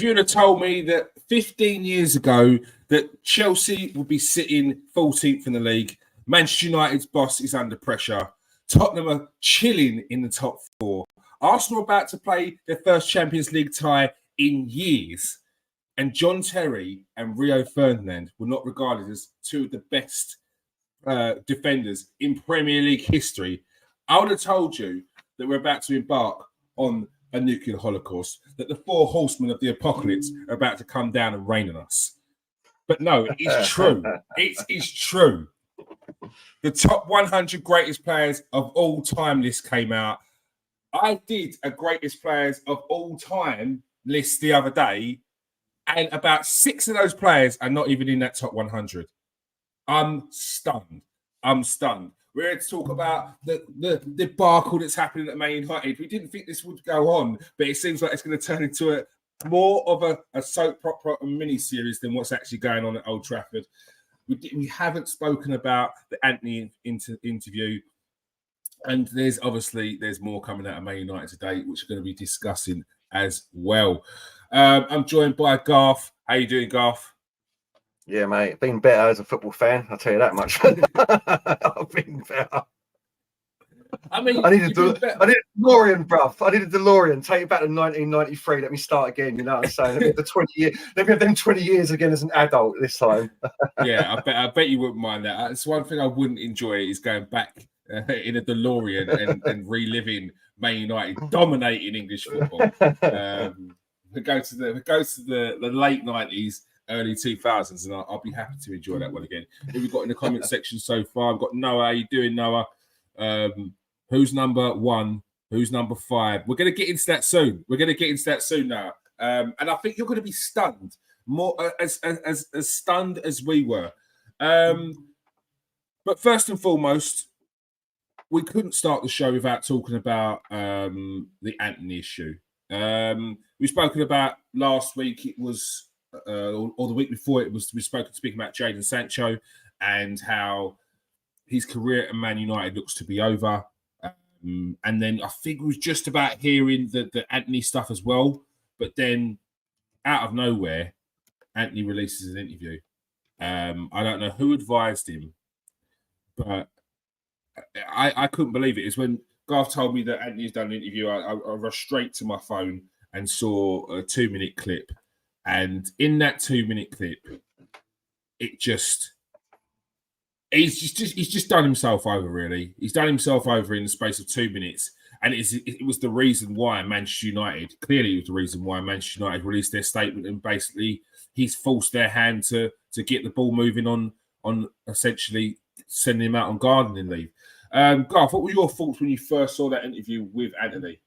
If you would have told me that 15 years ago that Chelsea would be sitting 14th in the league, Manchester United's boss is under pressure, Tottenham are chilling in the top four, Arsenal about to play their first Champions League tie in years, and John Terry and Rio Ferdinand were not regarded as two of the best defenders in Premier League history, I would have told you that we're about to embark on a nuclear holocaust, that the four horsemen of the apocalypse are about to come down and rain on us. But no, it's true. It is true. The top 100 greatest players of all time list came out. I did a greatest players of all time list the other day, and about 6 of those players are not even in that top 100. I'm stunned. We're here to talk about the debacle that's happening at Man United. We didn't think this would go on, but it seems like it's going to turn into more of a soap opera mini-series than what's actually going on at Old Trafford. We haven't spoken about the Anthony interview, and there's more coming out of Man United today, which we're going to be discussing as well. I'm joined by Garth. How you doing, Garth? Yeah, mate. Been better as a football fan. I'll tell you that much. I've been better. I mean, I need a DeLorean, bruv. I need a DeLorean. Take it back to 1993. Let me start again. You know what I'm saying? Let me have the 20 years. Let me have them 20 years again as an adult this time. Yeah, I bet you wouldn't mind that. It's one thing I wouldn't enjoy is going back in a DeLorean and reliving Man United dominating English football. We go to the late 90s. Early 2000s, and I'll be happy to enjoy that one again. Who we've got in the comment section so far? I've got Noah. How you doing, Noah? Who's number 1? Who's number 5? We're going to get into that soon. Now, and I think you're going to be stunned, more as stunned as we were. But first and foremost, we couldn't start the show without talking about the Anthony issue. We've spoken about last week. It was. Or the week before, we speaking about Jadon Sancho and how his career at Man United looks to be over. And then I think we was just about hearing the Anthony stuff as well. But then, out of nowhere, Anthony releases an interview. I don't know who advised him, but I couldn't believe it. It's when Garth told me that Anthony's done an interview, I rushed straight to my phone and saw a 2-minute clip. And in that 2-minute clip, he's just done himself over, really. He's done himself over in the space of 2 minutes. And it was the reason why Manchester United released their statement, and basically he's forced their hand to get the ball moving on essentially sending him out on gardening leave. Garth, what were your thoughts when you first saw that interview with Anthony?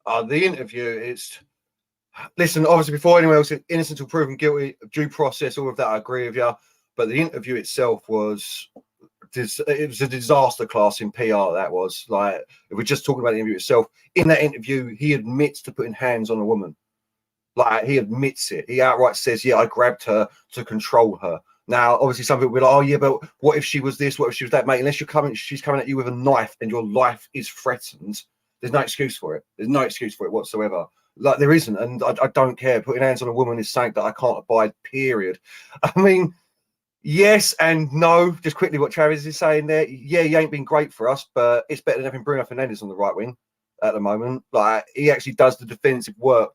The interview, listen, obviously, before anyone else, innocent until proven guilty, due process, all of that, I agree with you. But the interview itself was a disaster class in PR. That was like, if we're just talking about the interview itself, in that interview, he admits to putting hands on a woman. Like, he admits it. He outright says, yeah, I grabbed her to control her. Now, obviously, some people will be like, oh, yeah, but what if she was this? What if she was that, mate? Unless she's coming at you with a knife and your life is threatened, there's no excuse for it. There's no excuse for it whatsoever. Like, there isn't, and I don't care. Putting hands on a woman is something that I can't abide, period. I mean, yes and no. Just quickly what Travis is saying there. Yeah, he ain't been great for us, but it's better than having Bruno Fernandes on the right wing at the moment. Like, he actually does the defensive work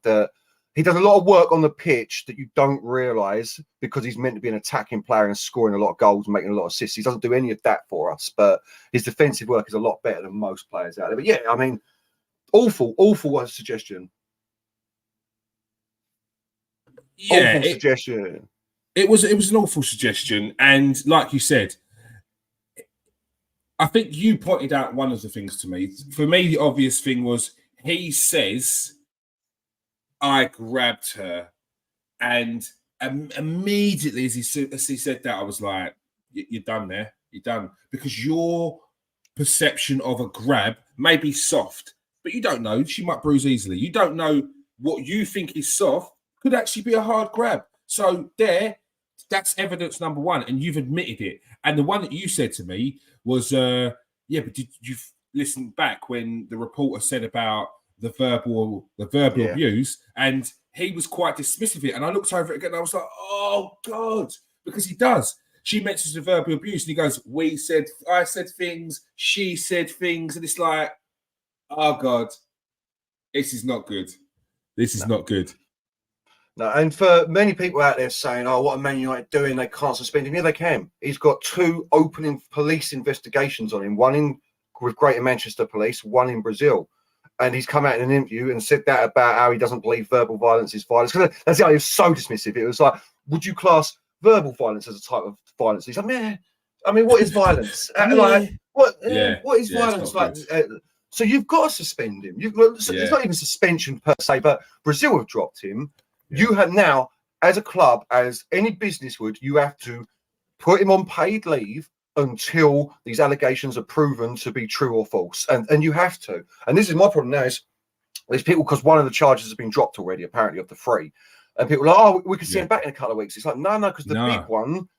he does a lot of work on the pitch that you don't realise, because he's meant to be an attacking player and scoring a lot of goals and making a lot of assists. He doesn't do any of that for us, but his defensive work is a lot better than most players out there. But yeah, I mean, awful suggestion. Yeah, suggestion. It was an awful suggestion, and like you said, I think you pointed out one of the things to me. For me, the obvious thing was he says, "I grabbed her," and immediately as he said that, I was like, "You're done there. You're done," because your perception of a grab may be soft, but you don't know. She might bruise easily. You don't know what you think is soft could actually be a hard grab. So that's evidence number one, and you've admitted it. And the one that you said to me was, but did you listen back when the reporter said about the verbal abuse, and he was quite dismissive of it. And I looked over it again and I was like, oh God, because he does. She mentions the verbal abuse and he goes, I said things, she said things, and it's like, oh God, this is not good. This is not good. No, and for many people out there saying, oh, what are Man United doing? They can't suspend him. Yeah, they can. He's got 2 opening police investigations on him, one with Greater Manchester Police, one in Brazil. And he's come out in an interview and said that about how he doesn't believe verbal violence is violence. Because that's how he was so dismissive. It was like, would you class verbal violence as a type of violence? He's like, man, I mean, what is violence? Like, what is violence? Like, so you've got to suspend him. It's not even suspension per se, but Brazil have dropped him. You have now, as a club, as any business would, you have to put him on paid leave until these allegations are proven to be true or false. And you have to. And this is my problem now is there's people, because one of the charges has been dropped already, apparently, of the 3. And people are like, oh, we can see him back in a couple of weeks. It's like, no, because the big one,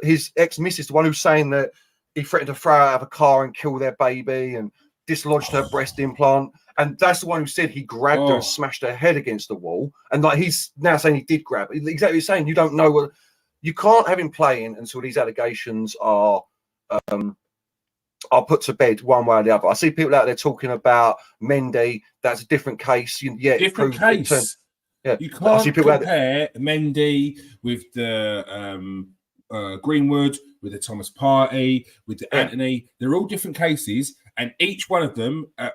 his ex-missus, the one who's saying that he threatened to throw her out of a car and kill their baby and dislodged her breast implant. And that's the one who said he grabbed her and smashed her head against the wall. And like he's now saying he did grab it. Exactly, he's saying you don't know what you can't have him playing until these allegations are put to bed one way or the other. I see people out there talking about Mendy. That's a different case. Different case. You can't compare Mendy with the Greenwood, with the Thomas Partey, with the Anthony. They're all different cases, and each one of them are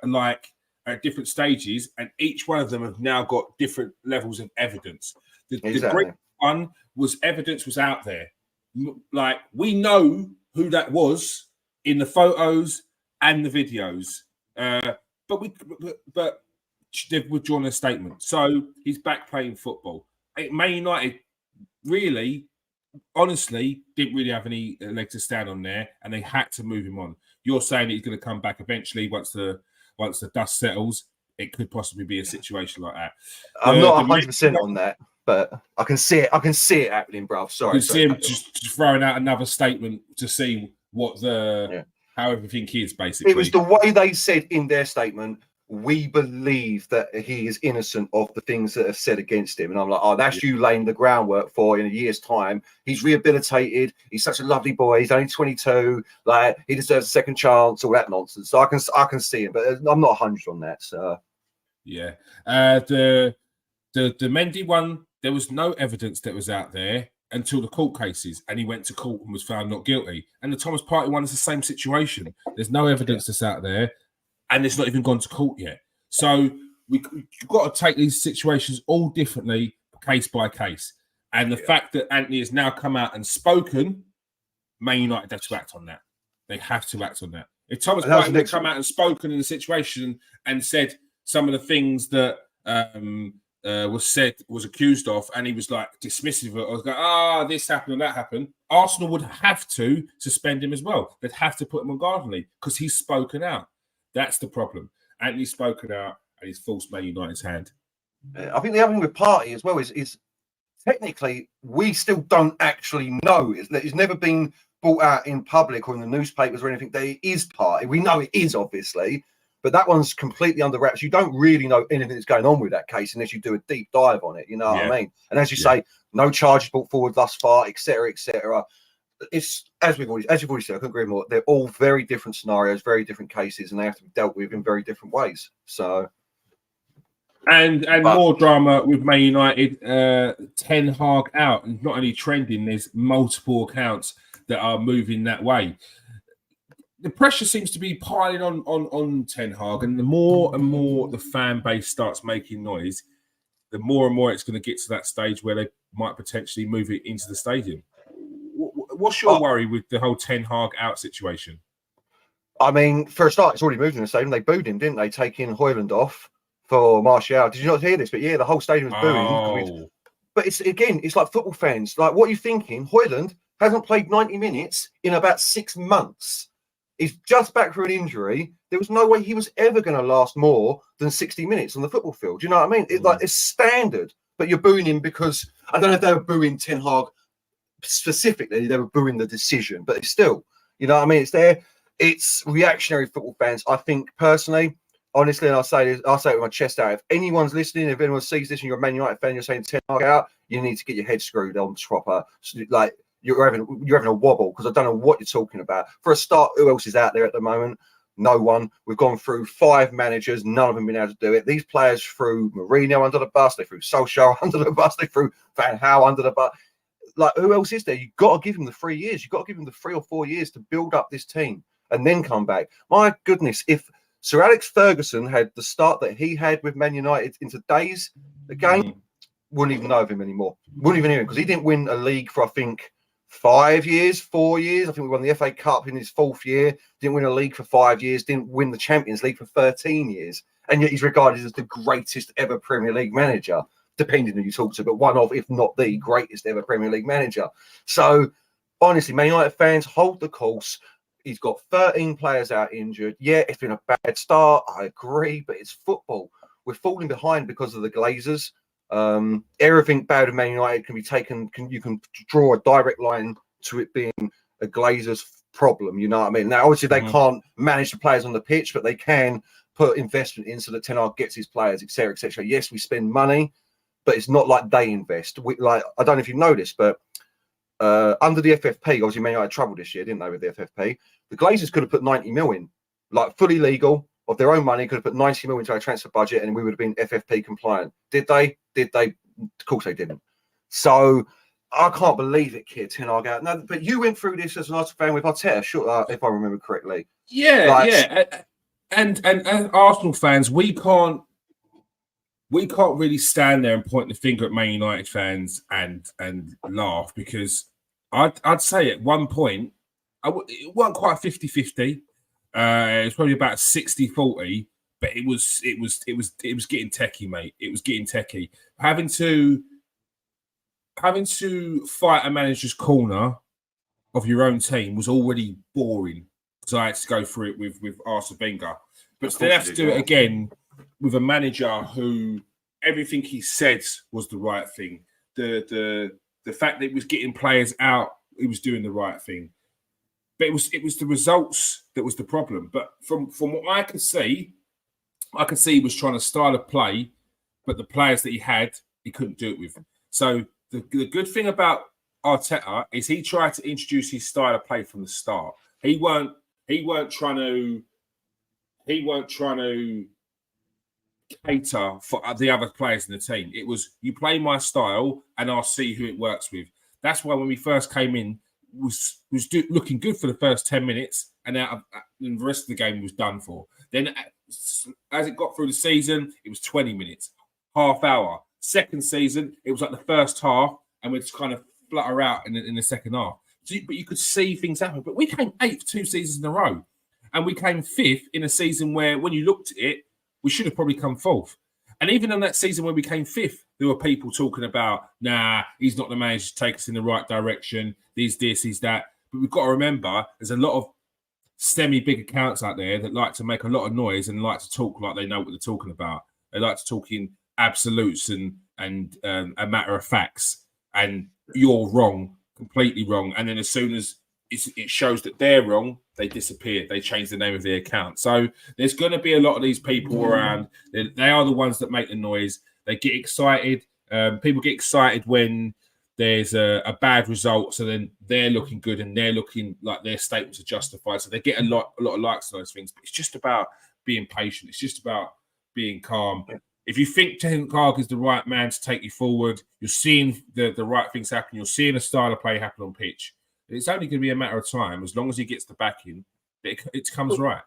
at different stages, and each one of them have now got different levels of evidence. The Greenwood one evidence was out there. Like, we know who that was in the photos and the videos, but they've withdrawn a statement. So he's back playing football. Man United really, honestly, didn't really have any leg to stand on there, and they had to move him on. You're saying that he's going to come back eventually once the dust settles. It could possibly be a situation like that. I'm not 100% on that, but I can see it. I can see it happening, bro. Sorry. You can see him just throwing out another statement to see what how everything is, basically. It was the way they said in their statement, we believe that he is innocent of the things that are said against him. And I'm like, oh, that's you laying the groundwork for in a year's time. He's rehabilitated. He's such a lovely boy. He's only 22. Like, he deserves a second chance, all that nonsense. So I can see him, but I'm not 100 on that. So yeah. The Mendy one, there was no evidence that was out there until the court cases, and he went to court and was found not guilty. And the Thomas Partey one is the same situation. There's no evidence that's out there, and it's not even gone to court yet. So you've got to take these situations all differently, case by case. And the fact that Anthony has now come out and spoken, Man United have to act on that. They have to act on that. If Thomas Partey had come out and spoken in the situation and said some of the things that was accused of, and he was like dismissive of it, I was like, this happened and that happened, Arsenal would have to suspend him as well. They'd have to put him on garden leave because he's spoken out. That's the problem. Anthony's spoken out and he's forced Man United's hand. I think the other thing with Partey as well is technically we still don't actually know. It's never been brought out in public or in the newspapers or anything that it is Partey. We know it is, obviously, but that one's completely under wraps. You don't really know anything that's going on with that case unless you do a deep dive on it. You know what I mean? And as you say, no charges brought forward thus far, etc., etc. It's as you've already said, I couldn't agree more. They're all very different scenarios, very different cases, and they have to be dealt with in very different ways. So, and more drama with Man United. Ten Hag out, and not only trending. There's multiple accounts that are moving that way. The pressure seems to be piling on Ten Hag, and the more and more the fan base starts making noise, the more and more it's going to get to that stage where they might potentially move it into the stadium. What's your worry with the whole Ten Hag out situation? I mean, for a start, it's already moved in the stadium. They booed him, didn't they? Taking Højlund off for Martial. Did you not hear this? But yeah, the whole stadium was booing. But it's like football fans. Like, what are you thinking? Højlund hasn't played 90 minutes in about 6 months. He's just back from an injury. There was no way he was ever going to last more than 60 minutes on the football field. Do you know what I mean? It's standard. But you're booing him because I don't know if they were booing Ten Hag specifically, they were booing the decision, but it's still, you know what I mean? It's reactionary football fans. I think personally, honestly, and I'll say this, I'll say it with my chest out. If anyone's listening, if anyone sees this and you're a Man United fan, you're saying Ten Hag out, you need to get your head screwed on proper. Like you're having a wobble, because I don't know what you're talking about. For a start, who else is out there at the moment? No one. We've gone through 5 managers, none of them been able to do it. These players threw Mourinho under the bus, they threw Solskjaer under the bus, they threw Van Gaal under the bus. Like, who else is there? You've got to give him the 3 years. You've got to give him the 3 or 4 years to build up this team and then come back. My goodness, if Sir Alex Ferguson had the start that he had with Man United in today's game, wouldn't even know of him anymore. Wouldn't even hear him, because he didn't win a league for, I think, 5 years, 4 years. I think we won the FA Cup in his 4th year. Didn't win a league for 5 years. Didn't win the Champions League for 13 years. And yet he's regarded as the greatest ever Premier League manager, depending on who you talk to, but one of, if not the greatest ever Premier League manager. So, honestly, Man United fans, hold the course. He's got 13 players out injured. Yeah, it's been a bad start. I agree, but it's football. We're falling behind because of the Glazers. Everything bad in Man United can be taken. You can draw a direct line to it being a Glazers problem. You know what I mean? Now, obviously, they can't manage the players on the pitch, but they can put investment in so that Ten Hag gets his players, etc., etc. Yes, we spend money, but it's not like they invest. I don't know if you've noticed, but under the FFP, obviously, Man United had trouble this year, didn't they, with the FFP? The Glazers could have put 90 mil in, like fully legal, of their own money, could have put 90 mil into our transfer budget, and we would have been FFP compliant. Did they? Did they? Of course they didn't. So I can't believe it, kid. Ten Hag out. No, but you went through this as an Arsenal fan with Arteta, sure, if I remember correctly. Yeah. And Arsenal fans, we can't really stand there and point the finger at Man United fans and laugh, because I'd say at one point it wasn't quite 50-50. It was probably about 60-40, but it was getting techie, mate. It was getting techie. Having to fight a manager's corner of your own team was already boring, because I had to go through it with Arsene Wenger. But to then have to do it again with a manager who everything he said was the right thing. The fact that he was getting players out, he was doing the right thing. But it was the results that was the problem. But from what I can see he was trying to style a play, but the players that he had, he couldn't do it with. So the good thing about Arteta is he tried to introduce his style of play from the start. He weren't trying to cater for the other players in the team. It was, you play my style and I'll see who it works with. That's why when we first came in, was looking good for the first 10 minutes, and the rest of the game was done for. Then as it got through the season, it was 20 minutes, half hour. Second season, it was like the first half, and we'd kind of flutter out in the second half. But you could see things happen. But we came 8th 2 seasons in a row, and we came 5th in a season where, when you looked at it, we should have probably come 4th. And even in that season when we came 5th, there were people talking about, nah, he's not the manager to take us in the right direction. He's this, he's that. But we've got to remember, there's a lot of semi-big accounts out there that like to make a lot of noise and like to talk like they know what they're talking about. They like to talk in absolutes and a matter of facts. And you're wrong, completely wrong. And then as soon as it shows that they're wrong, they disappear. They change the name of their account. So there's going to be a lot of these people around. They are the ones that make the noise. They get excited. People get excited when there's a bad result. So then they're looking good and they're looking like their statements are justified. So they get a lot of likes on those things. But it's just about being patient. It's just about being calm. If you think Ten Hag is the right man to take you forward, you're seeing the right things happen. You're seeing a style of play happen on pitch. It's only going to be a matter of time. As long as he gets the backing, it comes right.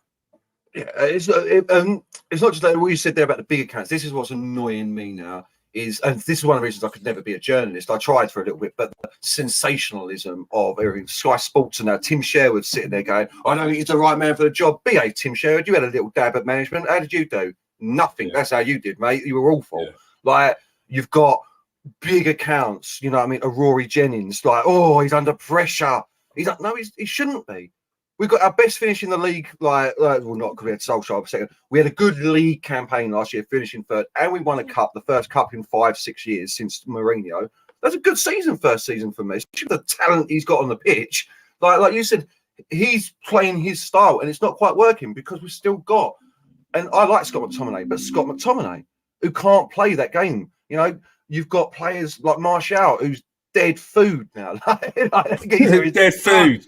Yeah, it's not just like what you said there about the big accounts. This is what's annoying me now. And this is one of the reasons I could never be a journalist. I tried for a little bit, but the sensationalism of everything. Sky Sports and now Tim Sherwood's sitting there going, I don't think he's the right man for the job. BA Tim Sherwood, you had a little dab at management. How did you do? Nothing. Yeah. That's how you did, mate. You were awful. Yeah. Like, you've got big accounts, you know what I mean? A Rory Jennings, like, oh, he's under pressure. He shouldn't be. We've got our best finish in the league, well, not because we had Solskjaer for a second. We had a good league campaign last year, finishing 3rd, and we won a cup, the first cup in 5-6 years since Mourinho. That's a good season, first season for me. Especially the talent he's got on the pitch. Like you said, he's playing his style, and it's not quite working because we've still got And I like Scott McTominay, but Scott McTominay, who can't play that game. You know, you've got players like Martial, who's dead food now. Dead food.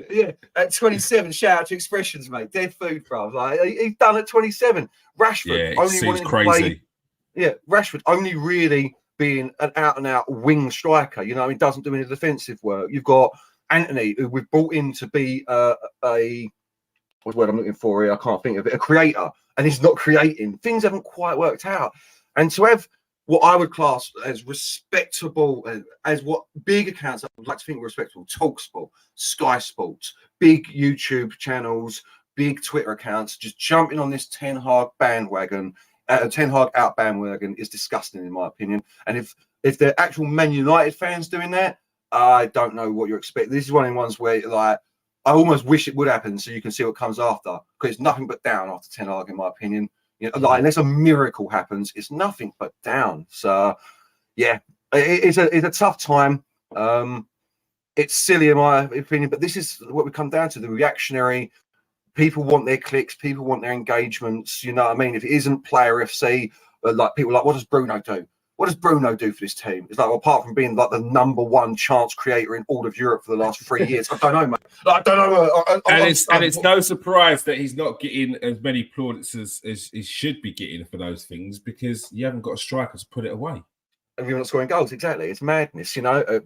Yeah, at 27, shout out to Expressions, mate. Dead food, bro. Like, he's done at 27. Rashford Yeah, it only seems wanting crazy. to play. Yeah, Rashford only really being an out-and-out wing striker. You know, I mean, doesn't do any defensive work. You've got Anthony, who we've brought in to be what's the word I'm looking for here? I can't think of it. A creator, and he's not creating. Things haven't quite worked out. And to have what I would class as respectable, as what big accounts I would like to think were respectable, TalkSport, Sky Sports, big YouTube channels, big Twitter accounts, just jumping on this Ten Hag bandwagon, Ten Hag out bandwagon is disgusting in my opinion. And if they're actual Man United fans doing that, I don't know what you're expecting. This is one of the ones where like I almost wish it would happen so you can see what comes after, because it's nothing but down after Ten Hag in my opinion. You know, like, unless a miracle happens, it's nothing but down. So, yeah, it's a tough time. It's silly in my opinion, but this is what we come down to: the reactionary. People want their clicks, people want their engagements. You know what I mean? If it isn't Player FC, like people are like, what does Bruno do? What does Bruno do for this team? It's like, well, apart from being like the #1 chance creator in all of Europe for the last 3 years, I don't know, mate. Like, I don't know. It's no surprise that he's not getting as many plaudits as he should be getting for those things, because you haven't got a striker to put it away. And you're not scoring goals, exactly. It's madness, you know.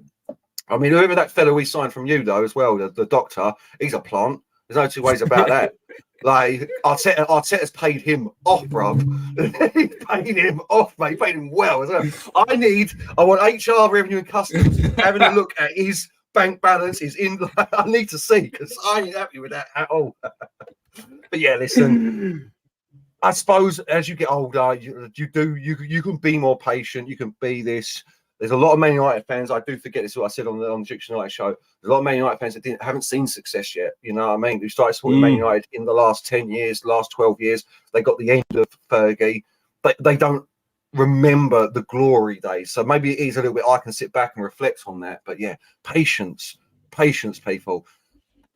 I mean, whoever that fellow we signed from you though, as well, the doctor, he's a plant. There's no two ways about that. Like Arteta's paid him off, bruv. He paid him off, mate. He paid him well as well. I want HR, revenue and customs having a look at his bank balance. I need to see, because I ain't happy with that at all. But yeah, listen. I suppose as you get older, you can be more patient. You can be this. There's a lot of Man United fans. I do forget this is what I said on the Diction United show. There's a lot of Man United fans that haven't seen success yet. You know what I mean? Who started supporting Man United in the last 10 years, last 12 years. They got the end of Fergie, but they don't remember the glory days. So maybe it is a little bit. I can sit back and reflect on that. But yeah, patience, people.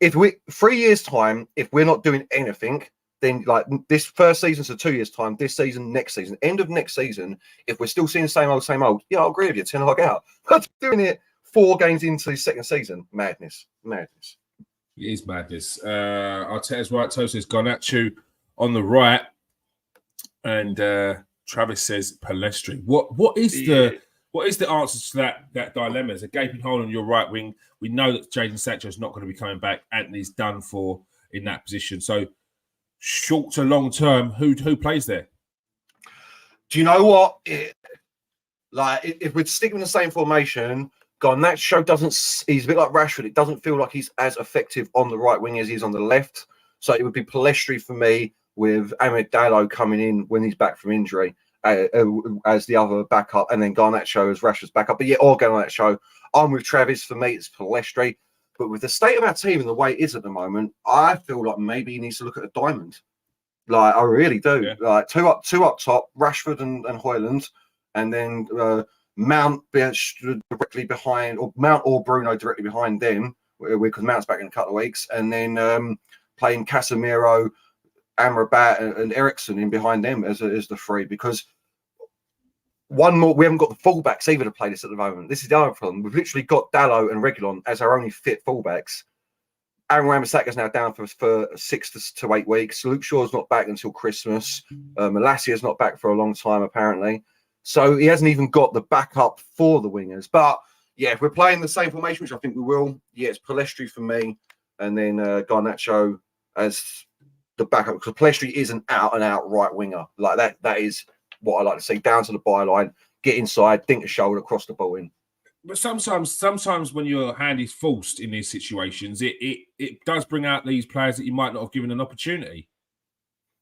If 3 years time, if we're not doing anything, then like this first season to 2 years time, this season, next season, end of next season, if we're still seeing the same old, yeah, I'll agree with you, Ten Hag out. But doing it 4 games into the second season, madness. It is madness. Arteta's right, Tosa's Garnacho on the right, and Travis says Palestri. What is the answer to that dilemma? There's a gaping hole on your right wing. We know that Jadon Sancho's not going to be coming back. Anthony's done for in that position. So short to long term, who plays there? Do you know what? If we're sticking in the same formation, Garnacho he's a bit like Rashford. It doesn't feel like he's as effective on the right wing as he is on the left. So it would be Palestri for me, with Ahmed Dallo coming in when he's back from injury as the other backup, and then Garnacho as Rashford's backup. But yeah, or Garnacho. I'm with Travis. For me, it's Palestri. But with the state of our team and the way it is at the moment, I feel like maybe he needs to look at a diamond. Like, I really do. Yeah. Like two up top, Rashford and Højlund, and then Mount directly behind, or Mount or Bruno directly behind them, because Mount's back in a couple of weeks, and then playing Casemiro, Amrabat, and Eriksen in behind them as the three, because one more, we haven't got the fullbacks either to play this at the moment. This is the other problem. We've literally got Dallo and Reguilon as our only fit fullbacks. Aaron Wan-Bissaka's now down for 6 to 8 weeks. Luke Shaw's not back until Christmas. Malacia's not back for a long time, apparently. So he hasn't even got the backup for the wingers. But yeah, if we're playing the same formation, which I think we will, yeah, it's Palestri for me, and then Garnacho as the backup, because Palestri is an out-and-out right winger. Like that is what I like to see, down to the byline, get inside, dink a shoulder, cross the ball in. But sometimes when your hand is forced in these situations, it does bring out these players that you might not have given an opportunity.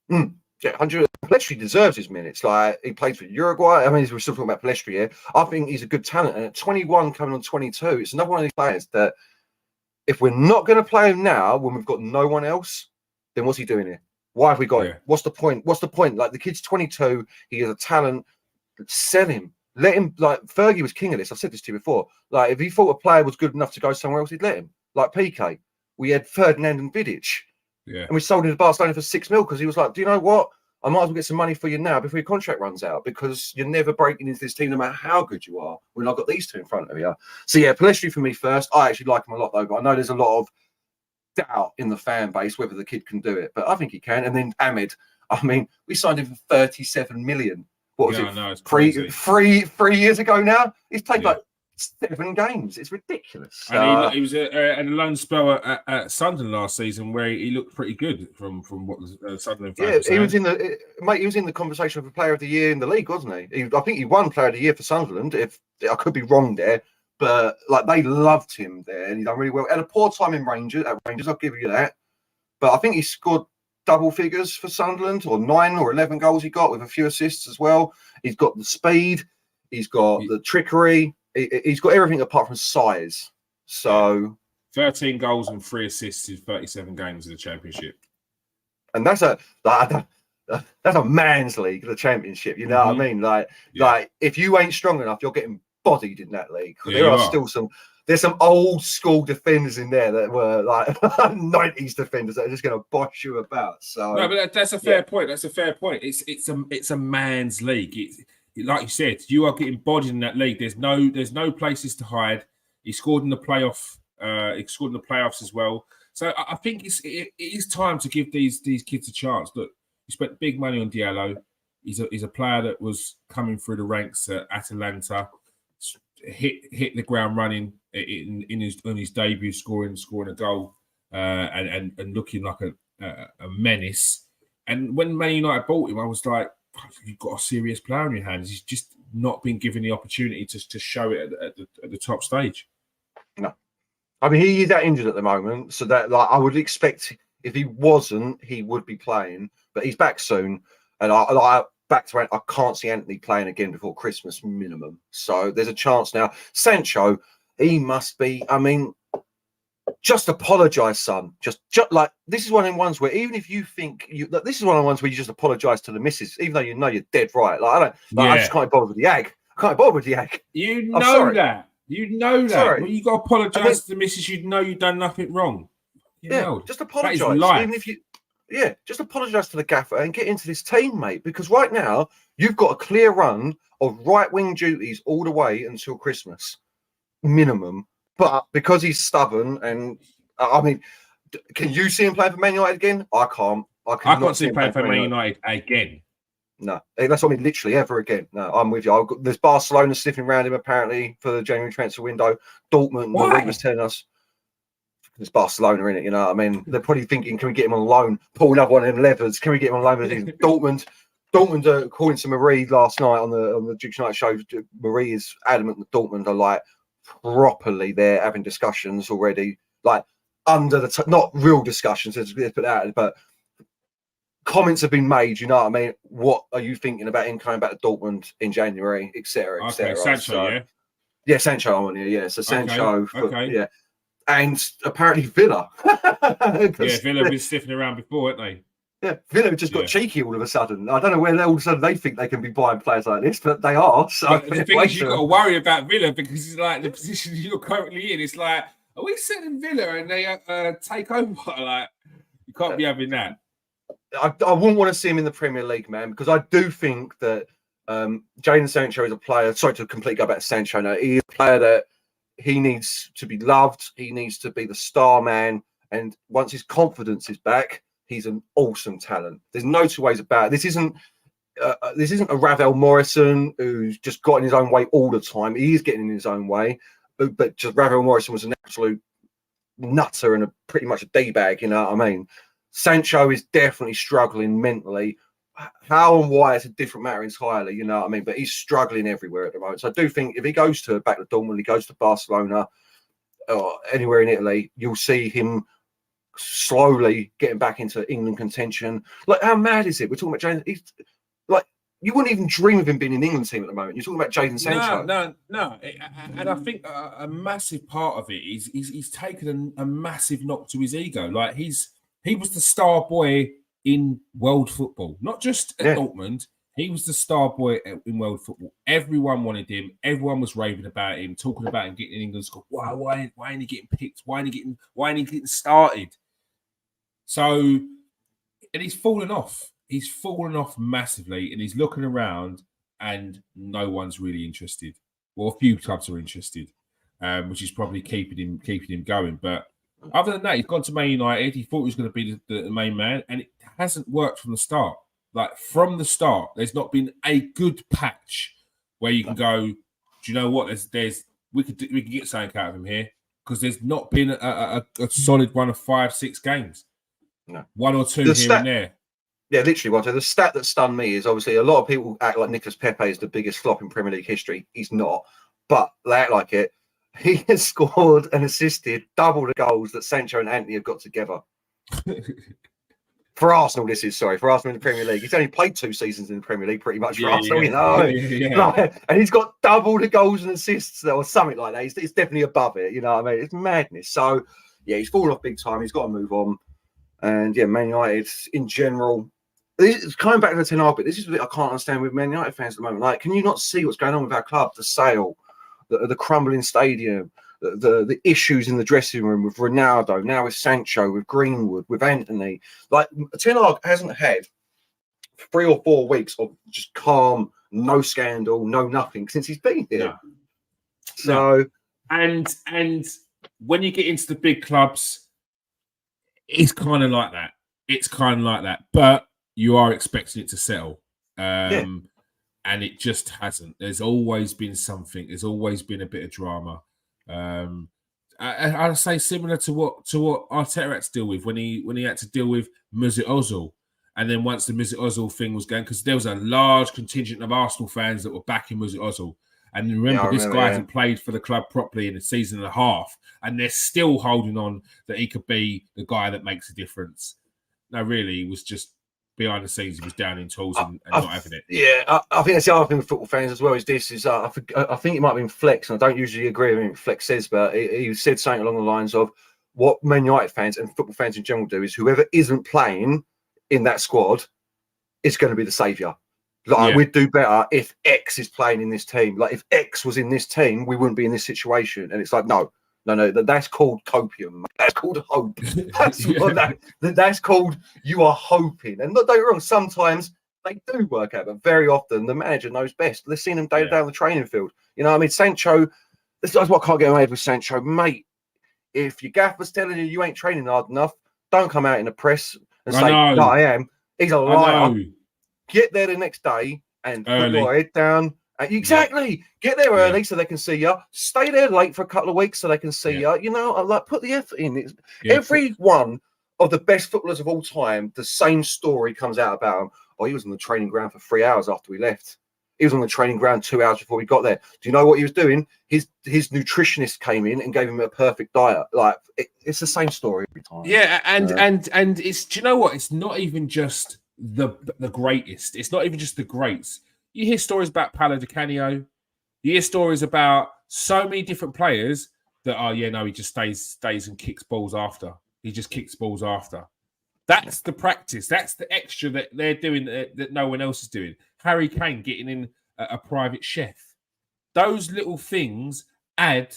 Yeah, 100. Palestri deserves his minutes. Like, he played for Uruguay. I mean, we're still talking about Palestri here. I think he's a good talent. And at 21, coming on 22, it's another one of these players that if we're not going to play him now, when we've got no one else, then what's he doing here? Why have we got him? What's the point? Like, the kid's 22. He has a talent. Sell him. Let him. Like, Fergie was king of this. I've said this to you before. Like, if he thought a player was good enough to go somewhere else, he'd let him. Like PK. We had Ferdinand and Vidic. Yeah. And we sold him to Barcelona for 6 mil because he was like, do you know what? I might as well get some money for you now before your contract runs out, because you're never breaking into this team no matter how good you are when I've got these two in front of you. So yeah, Pellistri for me first. I actually like him a lot though, but I know there's a lot of doubt in the fan base whether the kid can do it, but I think he can. And then Ahmed, I mean, we signed him for 37 million. What was Yeah, it? no, it's crazy. 3 years ago now. He's played Yeah. like 7 games. It's ridiculous. And he was a lone spell at Sunderland last season where he looked pretty good from what the Sunderland fans were saying. He was in the conversation for Player of the Year in the league, wasn't he? I think he won Player of the Year for Sunderland. If I could be wrong there, but like they loved him there, and he done really well. At a poor time in Rangers, I'll give you that. But I think he scored double figures for Sunderland, or 9 or 11 goals he got with a few assists as well. He's got the speed, he's got the trickery, he's got everything apart from size. So 13 goals and 3 assists in 37 games in the Championship. And that's a man's league, the Championship. You know what I mean? Like if you ain't strong enough, you're getting bodied in that league. There's some old school defenders in there that were like 90s defenders that are just going to bosh you about. So no, but that's a fair point. That's a fair point. It's a man's league. Like you said, you are getting bodied in that league. There's no places to hide. He scored in the playoff. He scored in the playoffs as well. So I think it is time to give these kids a chance. Look, you spent big money on Diallo. He's a player that was coming through the ranks at Atalanta. Hit the ground running in his debut, scoring a goal and looking like a menace. And when Man United bought him, I was like, you've got a serious player in your hands. He's just not been given the opportunity to show it at the top stage. No, I mean he is that injured at the moment, so that like I would expect if he wasn't, he would be playing. But he's back soon, and I can't see Anthony playing again before Christmas minimum. So there's a chance now. Sancho, he must be. I mean, just apologise, son. Just like this is one of the ones where even if you think this is one of the ones where you just apologise to the missus, even though you know you're dead right. Like I just can't bother with the ag. I can't bother with the ag. You know that. You know that. Sorry. Well, you got to apologise to the missus. You know you've done nothing wrong. Just apologise. Even if you. Yeah, just apologise to the gaffer and get into this team, mate. Because right now you've got a clear run of right-wing duties all the way until Christmas, minimum. But because he's stubborn, and I mean, can you see him play for Man United again? I can't. I can't see him playing for Man United again. No, that's what I mean. Literally ever again. No, I'm with you. There's Barcelona sniffing around him apparently for the January transfer window. Dortmund, the was telling us. It's Barcelona, in it, you know what I mean? They're probably thinking, can we get him on loan? Pull another one of them levers. Can we get him on loan? Dortmund, according to Marie last night on the Duke United show, Marie is adamant that Dortmund are like properly there having discussions already, like under the not real discussions, let's put that, but comments have been made. You know what I mean? What are you thinking about him coming back to Dortmund in January, etc. Okay, Sancho, yeah, Sancho on here, yeah. So Sancho, okay. Yeah. And apparently Villa. Villa have been sniffing around before, haven't they? Yeah, Villa just got cheeky all of a sudden. I don't know where all of a sudden they think they can be buying players like this, but they are. So the thing is, you've got to worry about Villa because it's like the position you're currently in. It's like, are we selling Villa and they take over? Like, you can't be having that. I wouldn't want to see him in the Premier League, man, because I do think that Jadon Sancho is a player. Sorry to completely go back to Sancho now. He is a player that he needs to be loved. He needs to be the star man. And once his confidence is back, he's an awesome talent. There's no two ways about it. This isn't a Ravel Morrison who's just got in his own way all the time. He is getting in his own way, but just Ravel Morrison was an absolute nutter and pretty much a D-bag, you know what I mean? Sancho is definitely struggling mentally. How and why is a different matter entirely, you know what I mean? But he's struggling everywhere at the moment. So I do think if he goes back to Dortmund, he goes to Barcelona or anywhere in Italy, you'll see him slowly getting back into England contention. Like, how mad is it? We're talking about James. He's like, you wouldn't even dream of him being in the England team at the moment. You're talking about Jadon Sancho. No. And I think a massive part of it is he's taken a massive knock to his ego. Like, he was the star boy in world football, not just at Dortmund. He was the star boy in world football. Everyone wanted him. Everyone was raving about him, talking about him getting in England. Wow, why ain't he getting picked? Why ain't he getting started? So, and he's fallen off. he's fallen off massively, and he's looking around, and no one's really interested. Well, a few clubs are interested, which is probably keeping him going. But other than that, he's gone to Man United. He thought he was going to be the main man, and it hasn't worked from the start. Like from the start, there's not been a good patch where you can go, do you know what? We could get something out of him here, because there's not been a solid run of 5-6 games. No, one or two here and there. Yeah, literally one. So the stat that stunned me is obviously a lot of people act like Nicolas Pepe is the biggest flop in Premier League history. He's not, but they act like it. He has scored and assisted double the goals that Sancho and Antony have got together. For Arsenal, for Arsenal in the Premier League. He's only played 2 seasons in the Premier League, pretty much for Arsenal, you know. Like, and he's got double the goals and assists, or something like that. It's definitely above it, you know what I mean? It's madness. So, yeah, he's fallen off big time. He's got to move on. And, yeah, Man United in general. This is coming back to the Ten Hag bit. This is what I can't understand with Man United fans at the moment. Like, can you not see what's going on with our club? The sale, the crumbling stadium, the issues in the dressing room with Ronaldo, now with Sancho, with Greenwood, with Antony. Like, Ten Hag hasn't had 3 or 4 weeks of just calm, no scandal, no nothing since he's been here. No. So, and when you get into the big clubs, it's kind of like that. It's kind of like that, but you are expecting it to settle. And it just hasn't. There's always been something. There's always been a bit of drama. I'd say similar to what Arteta had to deal with when he had to deal with Mesut Ozil, and then once the Mesut Ozil thing was going, because there was a large contingent of Arsenal fans that were backing Mesut Ozil, and remember this guy hasn't played for the club properly in a season and a half, and they're still holding on that he could be the guy that makes a difference. No, really, he was just behind the scenes. He was down in tools and not having it. Yeah, I think that's the other thing with football fans as well. Is this is I think it might have been Flex, and I don't usually agree with what Flex says, but he said something along the lines of what Man United fans and football fans in general do is whoever isn't playing in that squad is going to be the saviour. Like we'd do better if X is playing in this team. Like if X was in this team, we wouldn't be in this situation. And it's like no, that's called copium. That's called hope. That's called you are hoping. And don't get me wrong, sometimes they do work out, but very often the manager knows best. They've seen him day to day on the training field. You know what I mean? Sancho, this is what I can't get away with Sancho. Mate, if your gaffer's telling you ain't training hard enough, don't come out in the press and say, no, I am. He's a liar. Get there the next day and put your head down. Exactly. Get there early so they can see you. Stay there late for a couple of weeks so they can see you. You know, like put the effort in. Every one of the best footballers of all time, the same story comes out about him. Oh, he was on the training ground for 3 hours after we left. He was on the training ground 2 hours before we got there. Do you know what he was doing? His nutritionist came in and gave him a perfect diet. Like it's the same story every time. Yeah, and it's, do you know what? It's not even just the greatest. It's not even just the greats. You hear stories about Paolo Di Canio. You hear stories about so many different players that, he just stays and kicks balls after. He just kicks balls after. That's the practice. That's the extra that they're doing that no one else is doing. Harry Kane getting in a private chef. Those little things add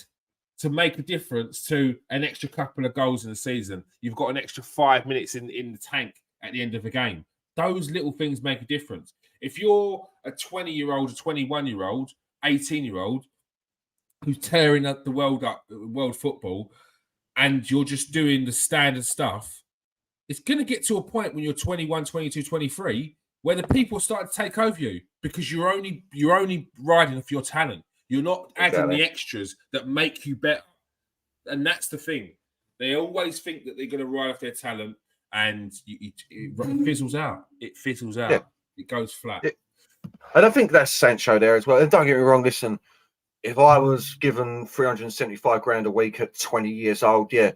to make a difference to an extra couple of goals in the season. You've got an extra 5 minutes in the tank at the end of the game. Those little things make a difference. If you're a 20-year-old, a 21-year-old, 18-year-old who's tearing up the world football, and you're just doing the standard stuff, it's going to get to a point when you're 21, 22, 23, where the people start to take over you because you're only riding off your talent. You're not adding the extras that make you better. And that's the thing. They always think that they're going to ride off their talent, and it fizzles out. It fizzles out. Yeah. It goes flat. And I think that's Sancho there as well. And don't get me wrong, listen, if I was given 375 grand a week at 20 years old, I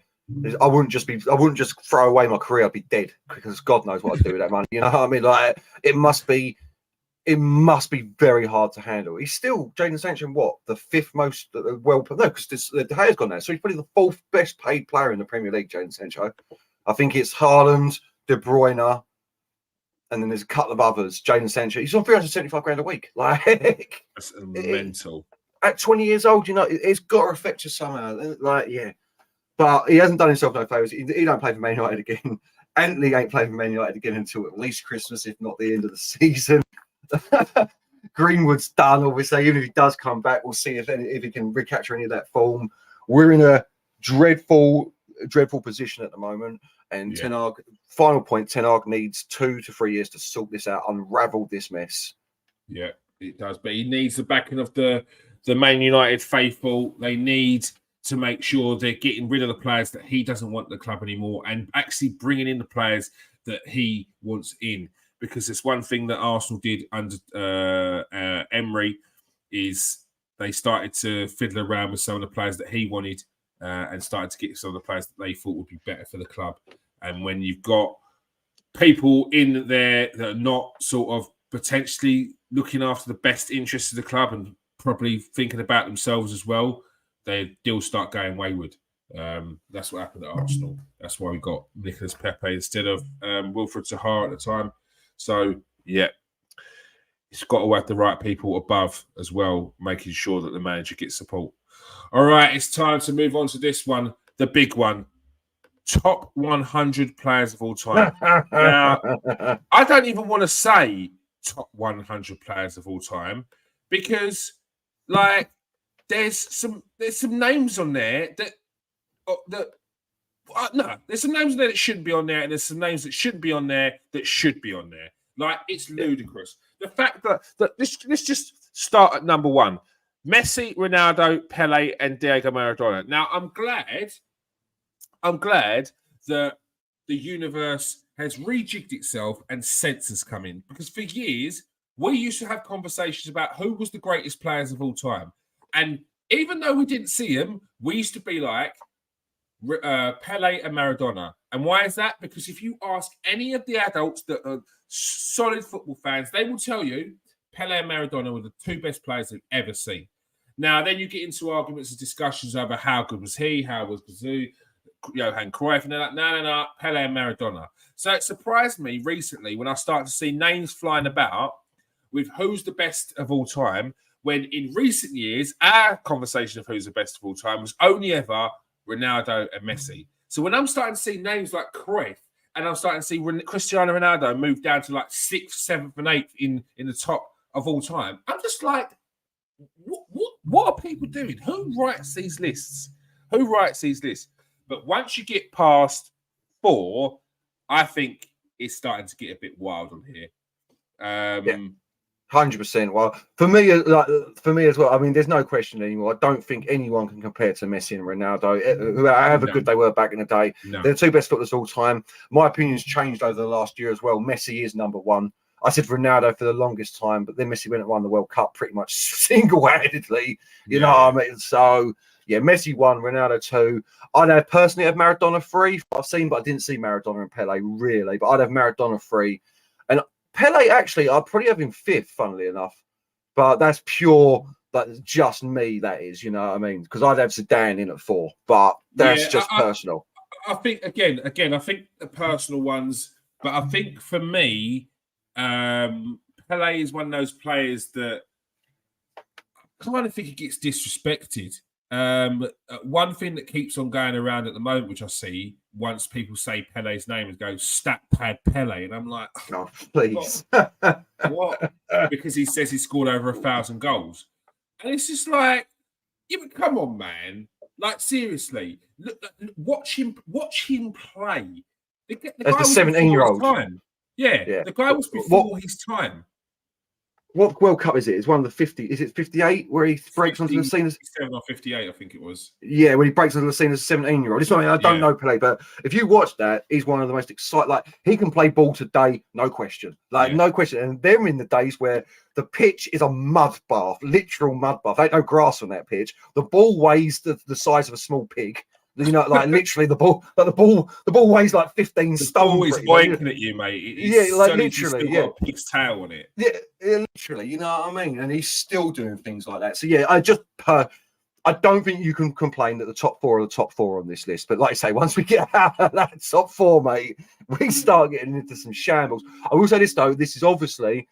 wouldn't just throw away my career. I'd be dead because God knows what I'd do with that money. You know what I mean? Like it must be very hard to handle. He's still Jadon Sancho, the 5th most because De Gea's gone now, so he's probably the 4th best paid player in the Premier League. Jadon Sancho, I think it's Haaland, De Bruyne, and then there's a couple of others. Jadon Sancho, he's on 375 grand a week. Like that's mental. At 20 years old, you know, it's got to affect you somehow. Like, yeah. But he hasn't done himself no favours. He don't play for Man United again. Anthony ain't playing for Man United again until at least Christmas, if not the end of the season. Greenwood's done, obviously. Even if he does come back, we'll see if he can recapture any of that form. We're in a dreadful position at the moment. And Ten Hag, final point, Ten Hag needs 2 to 3 years to sort this out, unravel this mess. Yeah, it does. But he needs the backing of the Man United faithful. They need to make sure they're getting rid of the players that he doesn't want the club anymore and actually bringing in the players that he wants in. Because it's one thing that Arsenal did under Emery is they started to fiddle around with some of the players that he wanted and started to get some of the players that they thought would be better for the club. And when you've got people in there that are not sort of potentially looking after the best interests of the club and probably thinking about themselves as well, they still start going wayward. That's what happened at Arsenal. That's why we got Nicolas Pepe instead of Wilfred Zaha at the time. So, yeah, it's got to have the right people above as well, making sure that the manager gets support. All right, it's time to move on to this one, the big one. Top 100 players of all time. Now, I don't even want to say top 100 players of all time because, like, there's some names on there that no, there's some names on there that shouldn't be on there, and there's some names that shouldn't be on there that should be on there. Like, it's ludicrous. The fact that let's just start at number 1. Messi, Ronaldo, Pele, and Diego Maradona. Now, I'm glad that the universe has rejigged itself and sense has come in. Because for years, we used to have conversations about who was the greatest players of all time. And even though we didn't see them, we used to be like, Pele and Maradona. And why is that? Because if you ask any of the adults that are solid football fans, they will tell you Pele and Maradona were the 2 best players they've ever seen. Now, then you get into arguments and discussions over how good was he, how was Kazoo, Johan Cruyff, and they're like, no, Pele and Maradona. So it surprised me recently when I started to see names flying about with who's the best of all time, when in recent years, our conversation of who's the best of all time was only ever Ronaldo and Messi. So when I'm starting to see names like Cruyff and I'm starting to see Cristiano Ronaldo move down to like 6th, 7th, and 8th in the top of all time, I'm just like, what are people doing? Who writes these lists? But once you get past 4, I think it's starting to get a bit wild on here. 100%. Well, for me as well. I mean, there's no question anymore. I don't think anyone can compare to Messi and Ronaldo. However good they were back in the day, they're the 2 best footballers of all time. My opinion's changed over the last year as well. Messi is number 1. I said Ronaldo for the longest time, but then Messi went and won the World Cup pretty much single-handedly. You know what I mean? So yeah, Messi 1, Ronaldo 2. I'd personally have Maradona 3. I've seen, but I didn't see Maradona and Pele really. But I'd have Maradona 3. And Pele, actually, I'd probably have him 5th, funnily enough. But that's pure, that's just me, that is, you know what I mean? Because I'd have Zidane in at 4. But that's just personal. I think, again, I think the personal ones, but I think for me, Pele is one of those players that I kind of think he gets disrespected. One thing that keeps on going around at the moment, which I see once people say Pele's name, is go stat pad Pele, and I'm like, oh, please, what? Because he says he scored over 1,000 goals, and it's just like, yeah, but come on, man, like seriously, look, watch him play. The as the 17-year-old. Yeah, the guy was before his time. What World Cup is it? It's one of the 50. Is it 58 where he breaks onto the scene? 57 or 58, I think it was. Yeah, when he breaks onto the scene as a 17-year-old. This one, I don't know Pele, but if you watch that, he's one of the most exciting. Like, he can play ball today, no question. No question. And they're in the days where the pitch is a mud bath, literal mud bath. There ain't no grass on that pitch. The ball weighs the size of a small pig. You know, like literally the ball weighs like 15 stone. The ball is boinking at you, mate. It's like literally, got a pig's tail on it. Yeah, literally. You know what I mean? And he's still doing things like that. So yeah, I don't think you can complain that the top 4 are the top 4 on this list. But like I say, once we get out of that top 4, mate, we start getting into some shambles. I will say this though: this is obviously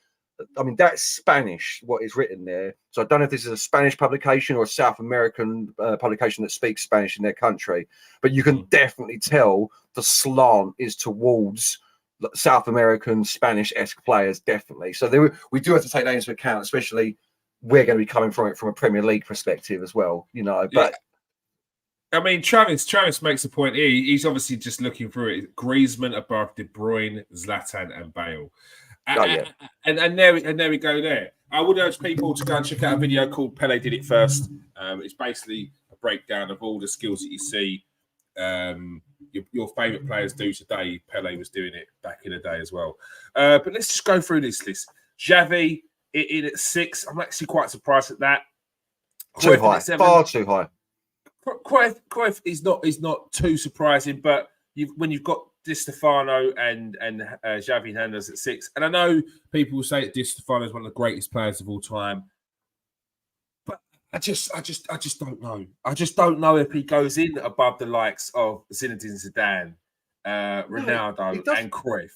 I mean, that's Spanish, what is written there. So I don't know if this is a Spanish publication or a South American publication that speaks Spanish in their country, but you can definitely tell the slant is towards South American Spanish-esque players, definitely. So we do have to take that into account, especially we're going to be coming from it from a Premier League perspective as well, you know. But I mean, Travis makes a point here. He's obviously just looking through it. Griezmann above De Bruyne, Zlatan, and Bale. And there we go there. I would urge people to go and check out a video called Pele Did It First. It's basically a breakdown of all the skills that you see your favourite players do today. Pele was doing it back in the day as well. But let's just go through this list. Xavi in at 6. I'm actually quite surprised at that. Too high, far too high. Cruyff is not too surprising, but when you've got Di Stefano and Xavi Hernandez at 6, and I know people will say that Di Stefano is one of the greatest players of all time, but I just don't know. I just don't know if he goes in above the likes of Zinedine Zidane, Ronaldo, and Cruyff.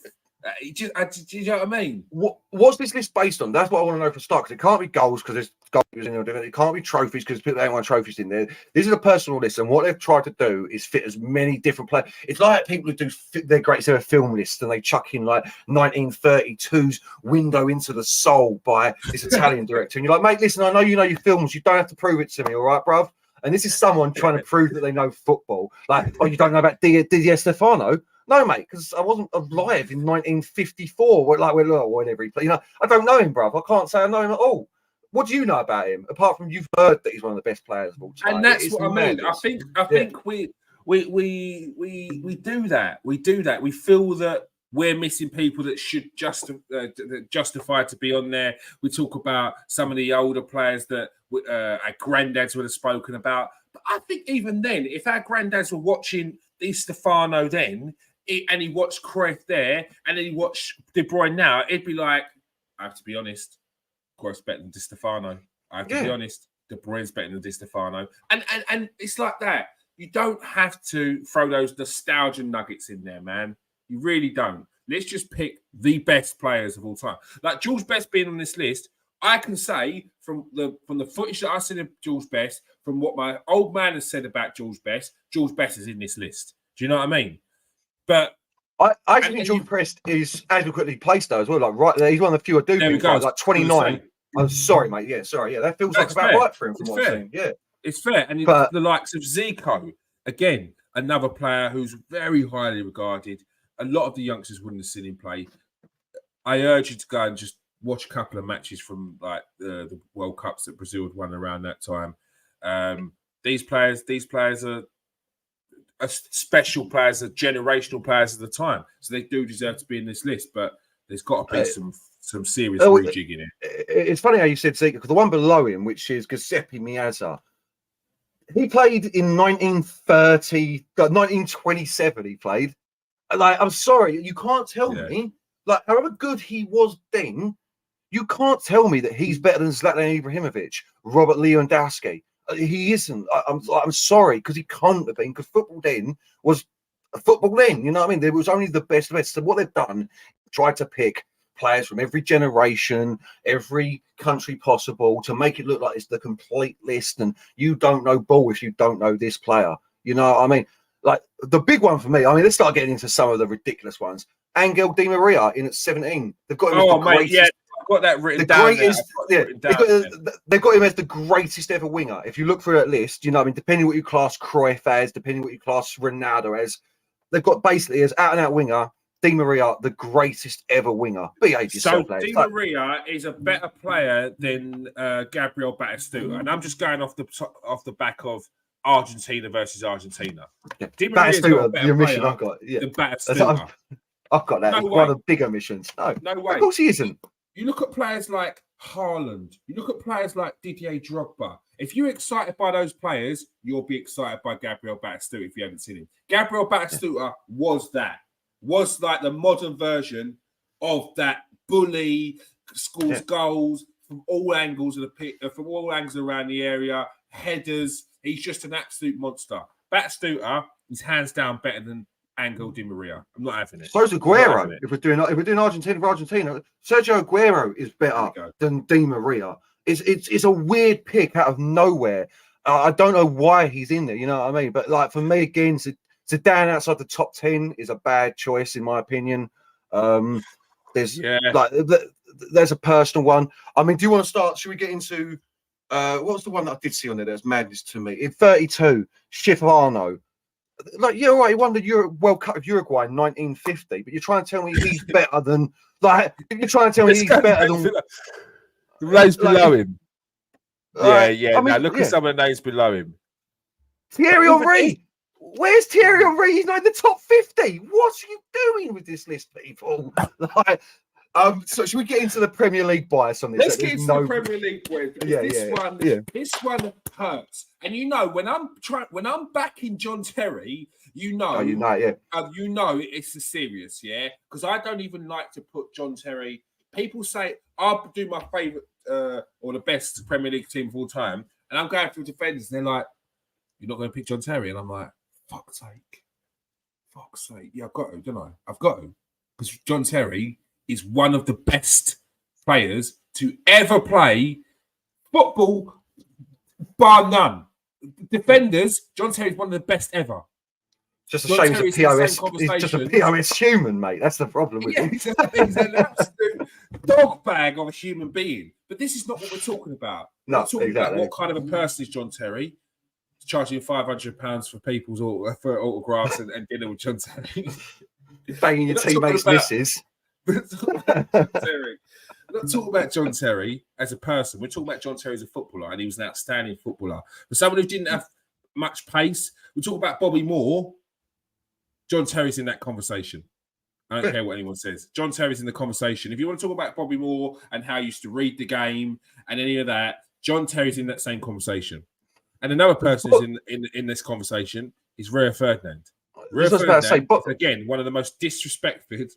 Do you know what I mean? What's this list based on? That's what I want to know for start. Because it can't be goals because there's goals in there. It can't be trophies because people don't want trophies in there. This is a personal list, and what they've tried to do is fit as many different players. It's like people who do their greatest ever film list and they chuck in like 1932's Window into the Soul by this Italian director, and you're like, mate, listen, I know you know your films. You don't have to prove it to me, all right, bruv? And this is someone trying to prove that they know football. Like, oh, you don't know about Di Stefano? No, mate, because I wasn't alive in 1954. Whenever he played, I don't know him, bruv. I can't say I know him at all. What do you know about him, apart from you've heard that he's one of the best players of all time? And that's what I mean. I think we do that. We do that. We feel that we're missing people that should justify to be on there. We talk about some of the older players that our granddads would have spoken about. But I think even then, if our granddads were watching Di Stefano then, and he watched Cruyff there, and then he watched De Bruyne now, it'd be like, I have to be honest, Cruyff's better than Di Stefano. I have to be honest, De Bruyne's better than Di Stefano. And it's like that. You don't have to throw those nostalgia nuggets in there, man. You really don't. Let's just pick the best players of all time. Like George Best being on this list, I can say from the footage that I've seen of George Best, from what my old man has said about George Best is in this list. Do you know what I mean? But I think George Best is adequately placed though as well. Like right there, he's one of the few I do think like 29. I'm sorry, mate. Yeah, sorry. Yeah, that feels like about right for him from what I've seen. Yeah, it's fair. And the likes of Zico, again, another player who's very highly regarded. A lot of the youngsters wouldn't have seen him play. I urge you to go and just watch a couple of matches from like the World Cups that Brazil had won around that time. These players are special players, are generational players at the time, so they do deserve to be in this list. But there's got to be some serious rejigging in it. It's funny how you said Zico, because the one below him, which is Giuseppe Meazza, he played in 1927. He played. Like, I'm sorry, you can't tell me. Like, however good he was then, you can't tell me that he's better than Zlatan Ibrahimovic, Robert Lewandowski. He isn't. I'm sorry, because he can't have been, because football then was football then. You know what I mean? There was only the best of it. So what they've done, tried to pick players from every generation, every country possible, to make it look like it's the complete list, and you don't know ball if you don't know this player. You know what I mean? Like, the big one for me, I mean, let's start getting into some of the ridiculous ones. Angel Di Maria in at 17. They've got him as the greatest. I've got that written down. They've got him as the greatest ever winger. If you look through that list, you know, I mean, depending what you class Cruyff as, depending what you class Ronaldo as, they've got basically as out and out winger, Di Maria, the greatest ever winger. Behave yourself, so Di Maria is a better player than Gabriel Batistuta, and I'm just going off the back of Argentina versus Argentina. Yeah. Batistuta, the mission I've got. Yeah, Batistuta. I've got that. No, one of the bigger missions. No way. Of course he isn't. You look at players like Haaland. You look at players like Didier Drogba. If you're excited by those players, you'll be excited by Gabriel Batistuta if you haven't seen him. Gabriel Batistuta was like the modern version of that bully, scores goals from all angles of the pitch, from all angles around the area, headers. He's just an absolute monster. Batistuta is hands down better than Angel Di Maria. I'm not having it. So's I'm not Aguero. having it. If we're doing Argentina for Argentina, Sergio Aguero is There better we go. than Di Maria. It's a weird pick out of nowhere. I don't know why he's in there. You know what I mean? But like for me again, Zidane outside the top 10 is a bad choice in my opinion. There's there's a personal one. I mean, do you want to start? Should we get into what was the one that I did see on there? That's madness to me. In 32, Schifano. Like, yeah, right, he won the World Cup of Uruguay in 1950, but you're trying to tell me he's better than you're trying to tell me he's better than the names below him. I Yeah. mean, Now look at some of the names below him. Thierry Henry. Where's Thierry Henry? He's not in the top 50. What are you doing with this list, people? Like, so should we get into the Premier League bias on this? Let's get into the Premier League bias. This one hurts. And you know, when I'm backing John Terry, you know it's a serious, yeah. Because I don't even like to put John Terry. People say I'll do my favorite or the best Premier League team of all time, and I'm going through defenders, and they're like, "You're not going to pick John Terry," and I'm like, fuck's sake. Yeah, I've got to, don't I? I've got to. Because John Terry is one of the best players to ever play football, bar none. Defenders, John Terry is one of the best ever. Just a shame he's a POS. He's just a POS human, mate. That's the problem with him. He's an absolute dog bag of a human being. But this is not what we're talking about. No, we're talking about what kind of a person is John Terry. Charging £500 for people's autographs and dinner with John Terry. Banging your teammates' misses. We're not talking about John Terry as a person. We're talking about John Terry as a footballer, and he was an outstanding footballer. For someone who didn't have much pace, we talk about Bobby Moore. John Terry's in that conversation. I don't care what anyone says. John Terry's in the conversation. If you want to talk about Bobby Moore and how he used to read the game and any of that, John Terry's in that same conversation. And another person who's in this conversation is Rio Ferdinand. Rio Ferdinand is, again, one of the most disrespected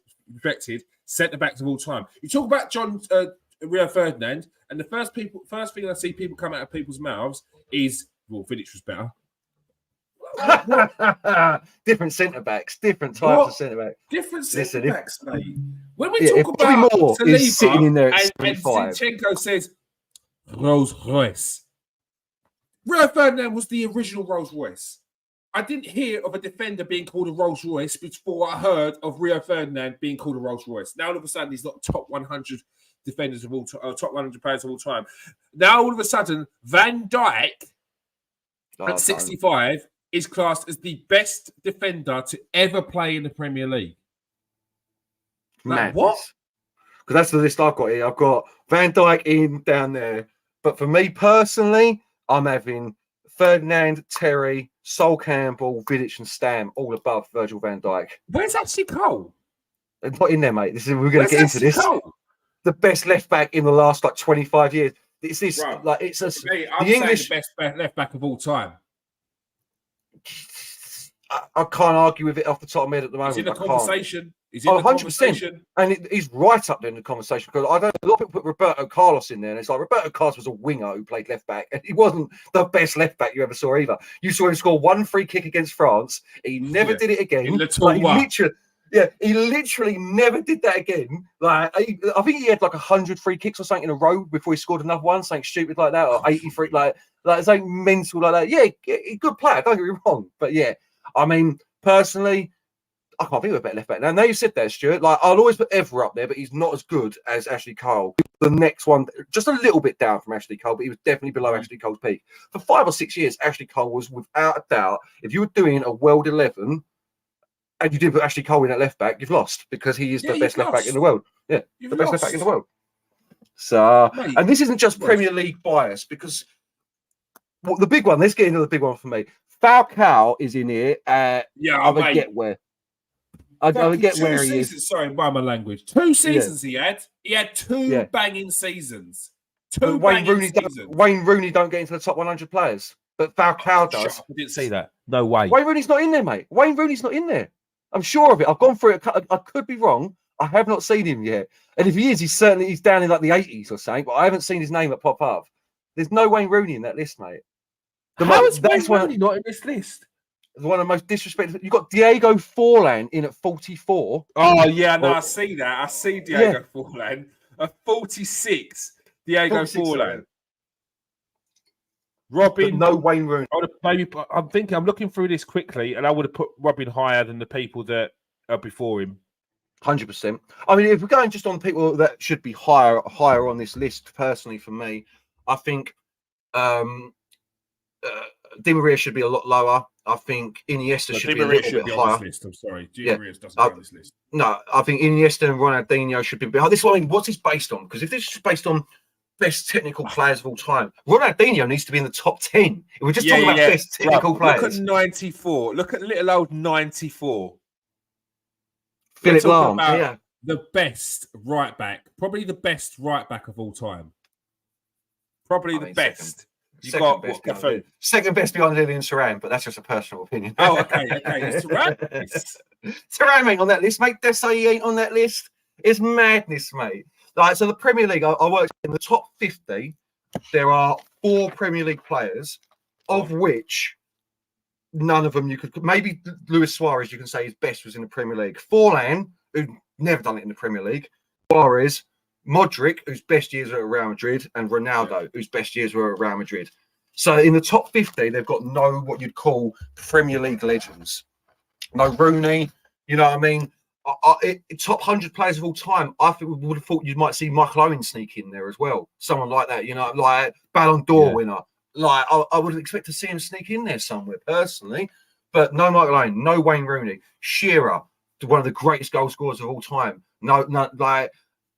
centre-backs of all time. You talk about Rio Ferdinand, and the first thing I see people come out of people's mouths is, well, Vidic was better. Different centre-backs, different types of centre-backs. Different centre-backs, mate. When we talk about Bobby Moore is sitting in there at and 75. Zinchenko says Rolls Royce. Rio Ferdinand was the original Rolls Royce. I didn't hear of a defender being called a Rolls Royce before I heard of Rio Ferdinand being called a Rolls Royce. Now all of a sudden he's not top 100 defenders of all time, top 100 players of all time. Now all of a sudden Van Dijk at 65 is classed as the best defender to ever play in the Premier League. Like, what? Because that's the list I've got here. I've got Van Dijk down there. But for me personally, I'm having Ferdinand, Terry, Sol Campbell, Vidic, and Stam all above Virgil van Dijk. Where's Ashley Cole? They're not in there, mate. We're going to get into this. Cole? The best left back in the last 25 years. It's this Right. like it's a Mate, I'm saying the best left back of all time. I can't argue with it off the top of my head at the moment. He's in the conversation. He's in the 100%. Conversation. And he's right up there in the conversation because I don't know, a lot of people put Roberto Carlos in there, and it's like Roberto Carlos was a winger who played left back, and he wasn't the best left back you ever saw either. You saw him score one free kick against France. He never did it again. He literally never did that again. Like I think he had like 100 free kicks or something in a row before he scored another one, something stupid like that, or 83 like something mental like that. Yeah, good player. Don't get me wrong, but yeah, I mean personally, I can't think of a better left back. Now you said that, Stuart. Like I'll always put Ever up there, but he's not as good as Ashley Cole. The next one, just a little bit down from Ashley Cole, but he was definitely below Ashley Cole's peak. For 5 or 6 years, Ashley Cole was without a doubt. If you were doing a World 11 and you didn't put Ashley Cole in at left back, you've lost because he is the best left back in the world. Yeah, the best left back in the world. So, and this isn't just Premier League bias because the big one. Let's get into the big one for me. Falcao is in here. I get where. I get where he is. Sorry, by my language. 2 seasons he had. He had 2 banging seasons. Wayne Rooney don't get into the top 100 players, but Falcao does. I didn't see that. No way. Wayne Rooney's not in there, mate. Wayne Rooney's not in there. I'm sure of it. I've gone through it. I could be wrong. I have not seen him yet. And if he is, he's down in like the 80s or something. But I haven't seen his name at pop up. There's no Wayne Rooney in that list, mate. How is Wayne Rooney not in this list? one of the most disrespectful. You've got Diego Forlan in at 44. Oh, yeah, no, I see that. I see Diego Forlan. A 46, Diego 46, Forlan. But Robin. no Wayne Rooney. I'm looking through this quickly, and I would have put Robin higher than the people that are before him. 100%. I mean, if we're going just on people that should be higher on this list, personally, for me, I think Di Maria should be a lot lower. I think Iniesta should be a little bit higher. On this list. I'm sorry, Di Maria doesn't go on this list. No, I think Iniesta and Ronaldinho should be behind. This is what I mean. What's this based on? Because if this is based on best technical players of all time, Ronaldinho needs to be in the top 10. If we're just talking about best technical players. Look at 94. Look at little old 94. Philip Lahm, the best right back, probably the best right back of all time. Probably the best. Second best behind Lilian Thuram, but that's just a personal opinion. Oh, okay. Thuram, Thuram ain't on that list, mate. They say he ain't on that list. It's madness, mate. Like, so the Premier League, I worked in the top 50. There are 4 Premier League players, of which none of them you could. Maybe Luis Suarez, you can say his best was in the Premier League. Forlan, who never done it in the Premier League. Suarez, Modric, whose best years were at Real Madrid, and Ronaldo, whose best years were at Real Madrid. So in the top 50, they've got no what you'd call Premier League legends. No Rooney, you know what I mean? Top 100 players of all time, I think we would have thought you might see Michael Owen sneak in there as well. Someone like that, you know, like Ballon d'Or winner. Like, I would expect to see him sneak in there somewhere, personally. But no Michael Owen, no Wayne Rooney. Shearer, one of the greatest goal scorers of all time. No, like...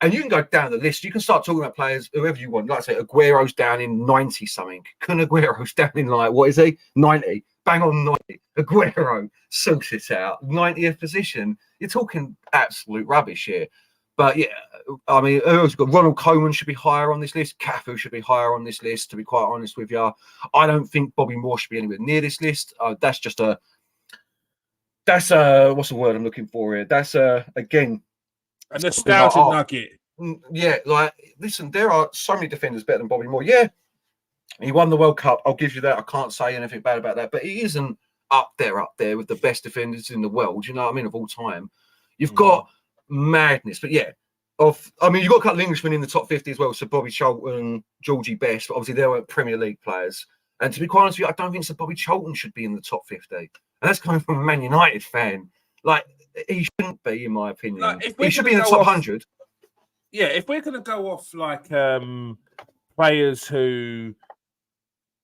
And you can go down the list. You can start talking about players, whoever you want. Like I say, Aguero's down in 90 something. Kun Aguero's down in like, what is he? 90. Bang on 90. Aguero sorts it out. 90th position. You're talking absolute rubbish here. But yeah, I mean, who's got Ronald Koeman should be higher on this list. Cafu should be higher on this list, to be quite honest with you. I don't think Bobby Moore should be anywhere near this list. That's what's the word I'm looking for here? That's again, a nostalgia nugget. Yeah, like, listen, there are so many defenders better than Bobby Moore. Yeah, he won the World Cup. I'll give you that. I can't say anything bad about that. But he isn't up there with the best defenders in the world, you know what I mean, of all time. You've got madness. But yeah, you've got a couple of Englishmen in the top 50 as well. So Bobby Charlton, Georgie Best. But obviously, they weren't Premier League players. And to be quite honest with you, I don't think Sir Bobby Charlton should be in the top 50. And that's coming from a Man United fan. Like, he shouldn't be, in my opinion. Like, he should be in the top 100. Yeah, if we're going to go off like players who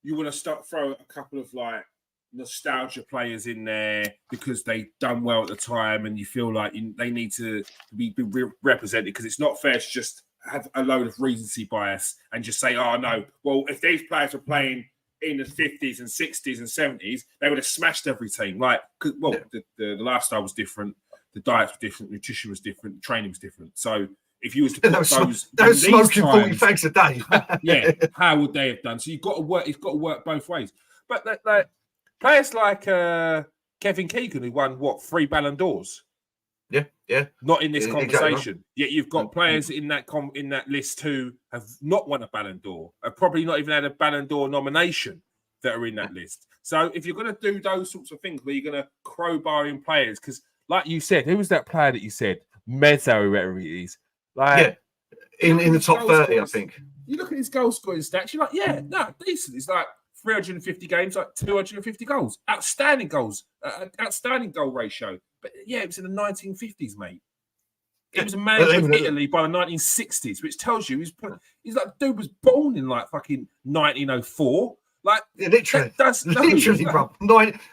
you want to start throw a couple of like nostalgia players in there because they done well at the time, and you feel like they need to be represented, because it's not fair to just have a load of recency bias and just say, oh no, well, if these players were playing in the 50s and 60s and 70s, they would have smashed every team. Like, the lifestyle was different, the diets were different, nutrition was different, training was different. So if you was to put they were smoking 40 fags a day. Yeah, how would they have done? So you've got to work. It's got to work both ways. But like players like Kevin Keegan, who won 3 Ballon d'Ors. Yeah. Not in this conversation. Exactly. Yet you've got players in that list who have not won a Ballon d'Or, have probably not even had a Ballon d'Or nomination, that are in that list. So if you're going to do those sorts of things where you're going to crowbar in players, because like you said, who was that player that you said? Mezzo, whatever it is. Like, in the top 30, I think. You look at his goal scoring stats, you're like, decent. It's like 350 games, like 250 goals. Outstanding goals. Outstanding goal ratio. But yeah, it was in the 1950s, mate. It was a manager of Italy by the 1960s, which tells you he's like, dude was born in like fucking 1904. Like, literally, bro.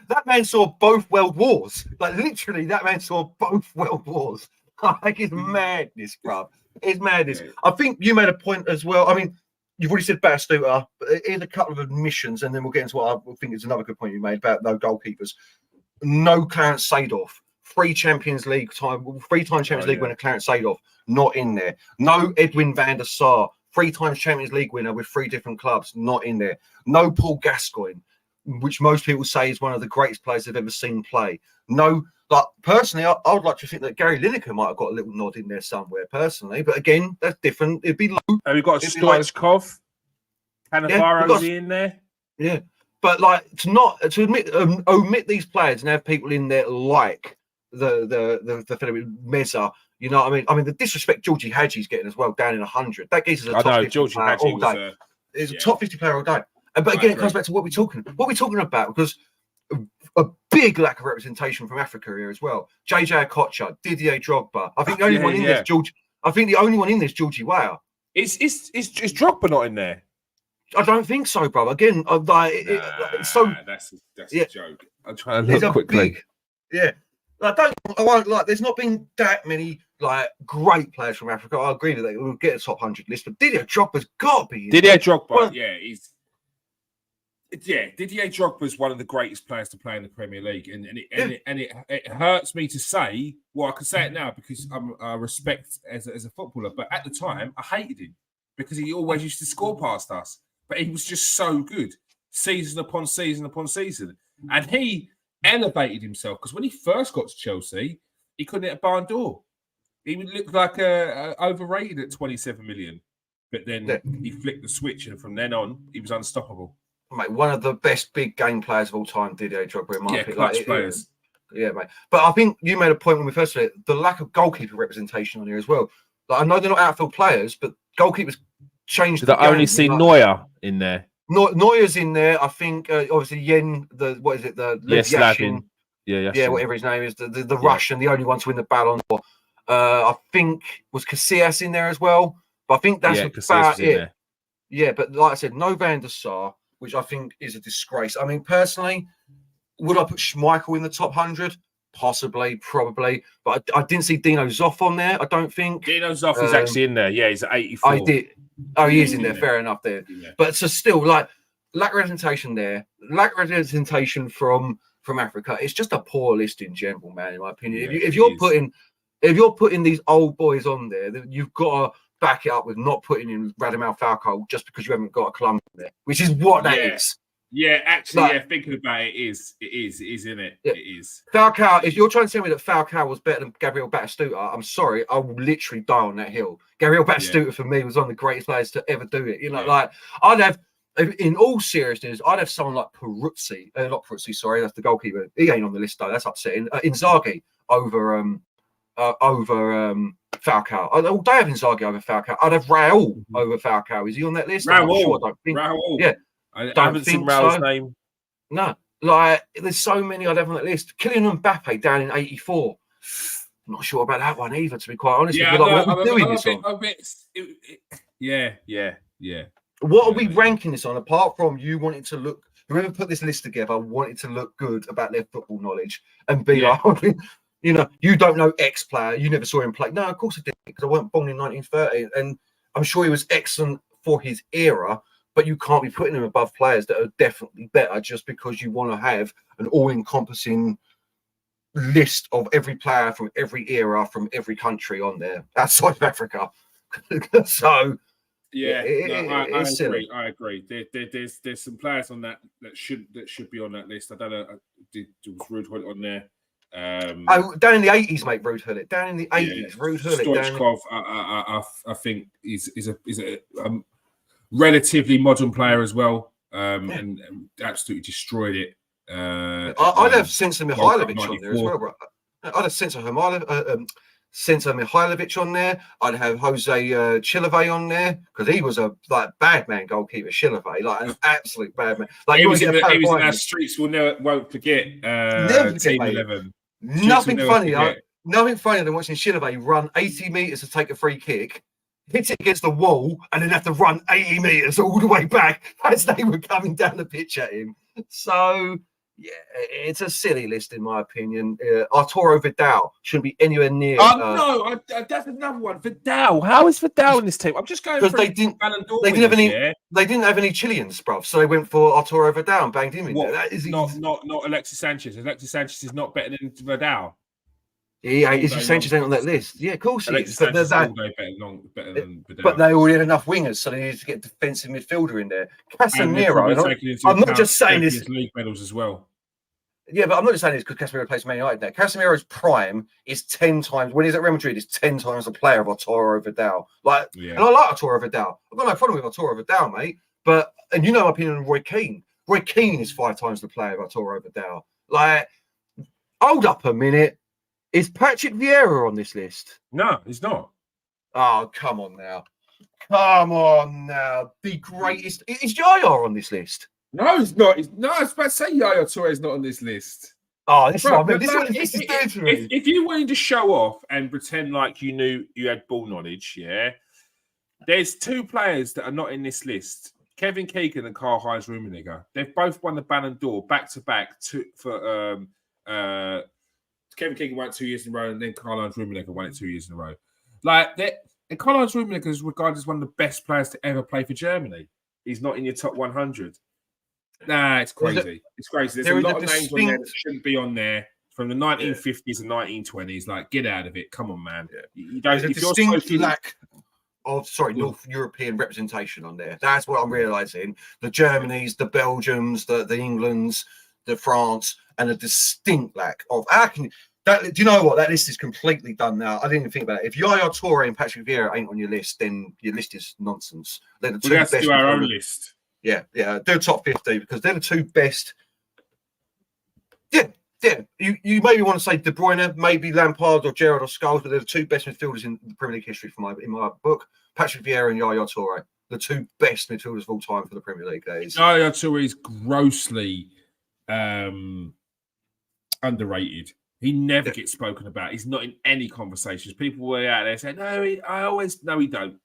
That man saw both world wars. Like, literally, that man saw both world wars. Like, it's madness, bro. It's madness. Yeah. I think you made a point as well. I mean, you've already said Batistuta, but here's a couple of admissions, and then we'll get into what I think is another good point you made about no goalkeepers. No Clarence Seedorf. 3 Champions League time, 3-time Champions League winner Clarence Seedorf, not in there. No Edwin van der Sar, 3 times Champions League winner with 3 different clubs, not in there. No Paul Gascoigne, which most people say is one of the greatest players they've ever seen play. No, like, personally, I would like to think that Gary Lineker might have got a little nod in there somewhere, personally. But again, that's different. It'd be low. Have we got Stoichkov? Cannavaro's in there? Yeah. But like to omit these players and have people in there like the fellow with Meza. You know what I mean? I mean, the disrespect Georgie Hadji's getting as well, down in 100. That gives us a top 50 Georgie player Hadji all day. It's a top 50 player all day. But again, it comes back to what we're talking about, because a big lack of representation from Africa here as well. JJ Okocha, Didier Drogba. I think the only one in there is George. I think the only one in there is Georgie Weah. Is Drogba not in there? I don't think so, bro. Again, it's so that's a joke. I'm trying to look quickly. I won't like. There's not been that many like great players from Africa. I agree with that. We'll get a top 100 list, but Didier Drogba's got to be. Didier Drogba, well, Didier Drogba is one of the greatest players to play in the Premier League, and it hurts me to say. Well, I can say it now because I respect as a footballer, but at the time I hated him because he always used to score past us. But he was just so good, season upon season upon season, and he elevated himself because when he first got to Chelsea, he couldn't hit a barn door. He would look like overrated at 27 million, but then he flicked the switch, and from then on, he was unstoppable. Mate, one of the best big game players of all time, Didier Drogba, in my opinion. Clutch players. Yeah, mate. But I think you made a point when we first said it, the lack of goalkeeper representation on here as well. Like, I know they're not outfield players, but goalkeepers changed. I only see Neuer in there. Neuer's in there. I think obviously Yen, Yashin. Yeah, whatever his name is, the Russian, the only one to win the Ballon d'Or. I think was Casillas in there as well. But I think that's about it. Yeah, but like I said, no Van der Sar, which I think is a disgrace. I mean, personally, would I put Schmeichel in the top 100? Possibly, probably. But I didn't see Dino Zoff on there, I don't think. Dino Zoff is actually in there. Yeah, he's at 84. I did. Oh, he is in there. Fair enough there. Yeah. But so still, like, lack representation there. Lack representation from Africa. It's just a poor list in general, man, in my opinion. Yeah, if you're putting these old boys on there, then you've got to back it up with not putting in Radamel Falcao just because you haven't got a clump there, which is what that is. Yeah, actually, thinking about it, it is, isn't it? Yeah. It is. Falcao, if you're trying to tell me that Falcao was better than Gabriel Batistuta, I'm sorry, I will literally die on that hill. Gabriel Batistuta, for me, was one of the greatest players to ever do it. You know, like, I'd have, in all seriousness, I'd have someone like Peruzzi, not Peruzzi, sorry, that's the goalkeeper. He ain't on the list, though, that's upsetting. Inzaghi over Falcao. I would have Inzaghi over Falcao. I'd have Raul over Falcao. Is he on that list? Raul. Yeah. I haven't seen Raul's name. No. Like, there's so many I'd have on that list. Kylian Mbappe down in 84. I'm not sure about that one either, to be quite honest. Yeah, what are we doing this on? Yeah. What are we ranking this on, apart from you wanting to look, whoever put this list together wanted to look good about their football knowledge and be like, you know, you don't know X player, you never saw him play. No, of course I didn't, because I wasn't born in 1930, and I'm sure he was excellent for his era, but you can't be putting him above players that are definitely better just because you want to have an all-encompassing list of every player from every era, from every country on there outside of Africa. So, I agree. There's some players on that should be on that list. I don't know. Was Ruud Gullit on there? Down in the 80s, mate. Ruud Gullit. Down in the 80s, Ruud Gullit. Stoichkov, I think is a relatively modern player as well, and absolutely destroyed it. I'd have Senzo Mihajlovic on there as well, bro. I'd have Senzo Mihajlovic on there. I'd have Jose Chilave on there, because he was a bad man goalkeeper. Chilave, like an absolute bad man. Like, he was in our streets. Won't forget. Team 11. Nothing funnier than watching Chilave run 80 meters to take a free kick, hit it against the wall, and then have to run 80 meters all the way back as they were coming down the pitch at him. So, yeah, it's a silly list in my opinion. Arturo Vidal shouldn't be anywhere near. No, that's another one. Vidal. How is Vidal in this team? I'm just going because they didn't have any Chileans, bruv. So they went for Arturo Vidal and banged him in there. That is not Alexis Sanchez. Alexis Sanchez is not better than Vidal. Yeah, Sanchez ain't on that list. Yeah, of course he is. But But they already had enough wingers, so they needed to get a defensive midfielder in there. Casemiro. I'm not just saying this. League medals as well. Yeah, but I'm not just saying this because Casemiro plays Man United now. Casemiro's prime is 10 times, when he's at Real Madrid, is 10 times the player of Arturo Vidal. And I like Arturo Vidal. I've got no problem with Arturo Vidal, mate. And you know my opinion on Roy Keane. Roy Keane is 5 times the player I tore over Dow. Like, hold up a minute. Is Patrick Vieira on this list? No, he's not. Oh, come on now. Come on now. The greatest. Is Yaya on this list? No, he's not. No, I was about to say Yaya Touré's not on this list. Oh, this Bro, is what I mean. but This is doing to me. if you wanted to show off and pretend like You knew you had ball knowledge, yeah. there's 2 players that are not in this list: Kevin Keegan and Karl-Heinz Rummenigge. They've both won the Ballon d'Or back to back. Kevin Keegan won it 2 years in a row, and then Karl-Heinz Rummenigge won it 2 years in a row. Like that, and Karl-Heinz Rummenigge is regarded as one of the best players to ever play for Germany. He's not in your top 100. Nah, it's crazy. It's crazy. There's a lot of names on there that shouldn't be on there from the 1950s and 1920s. Like, get out of it. Come on, man. Yeah. You don't. There's a distinct lack of North European representation on there. That's what I'm realizing. The Germanys, the Belgiums, the Englands, the France, and a distinct lack of. Do you know what? That list is completely done now. I didn't even think about it. If Yaya Touré and Patrick Vieira ain't on your list, then your list is nonsense. They're the 2 best. We have to do our own list. Yeah. Do a top 50 because they're the 2 best. Yeah. You maybe want to say De Bruyne, maybe Lampard or Gerrard or Scholes, but they're the 2 best midfielders in the Premier League history in my book. Patrick Vieira and Yaya Touré, the 2 best midfielders of all time for the Premier League. Yaya Touré is grossly underrated. He never gets spoken about. He's not in any conversations. People were out there saying, no, he don't.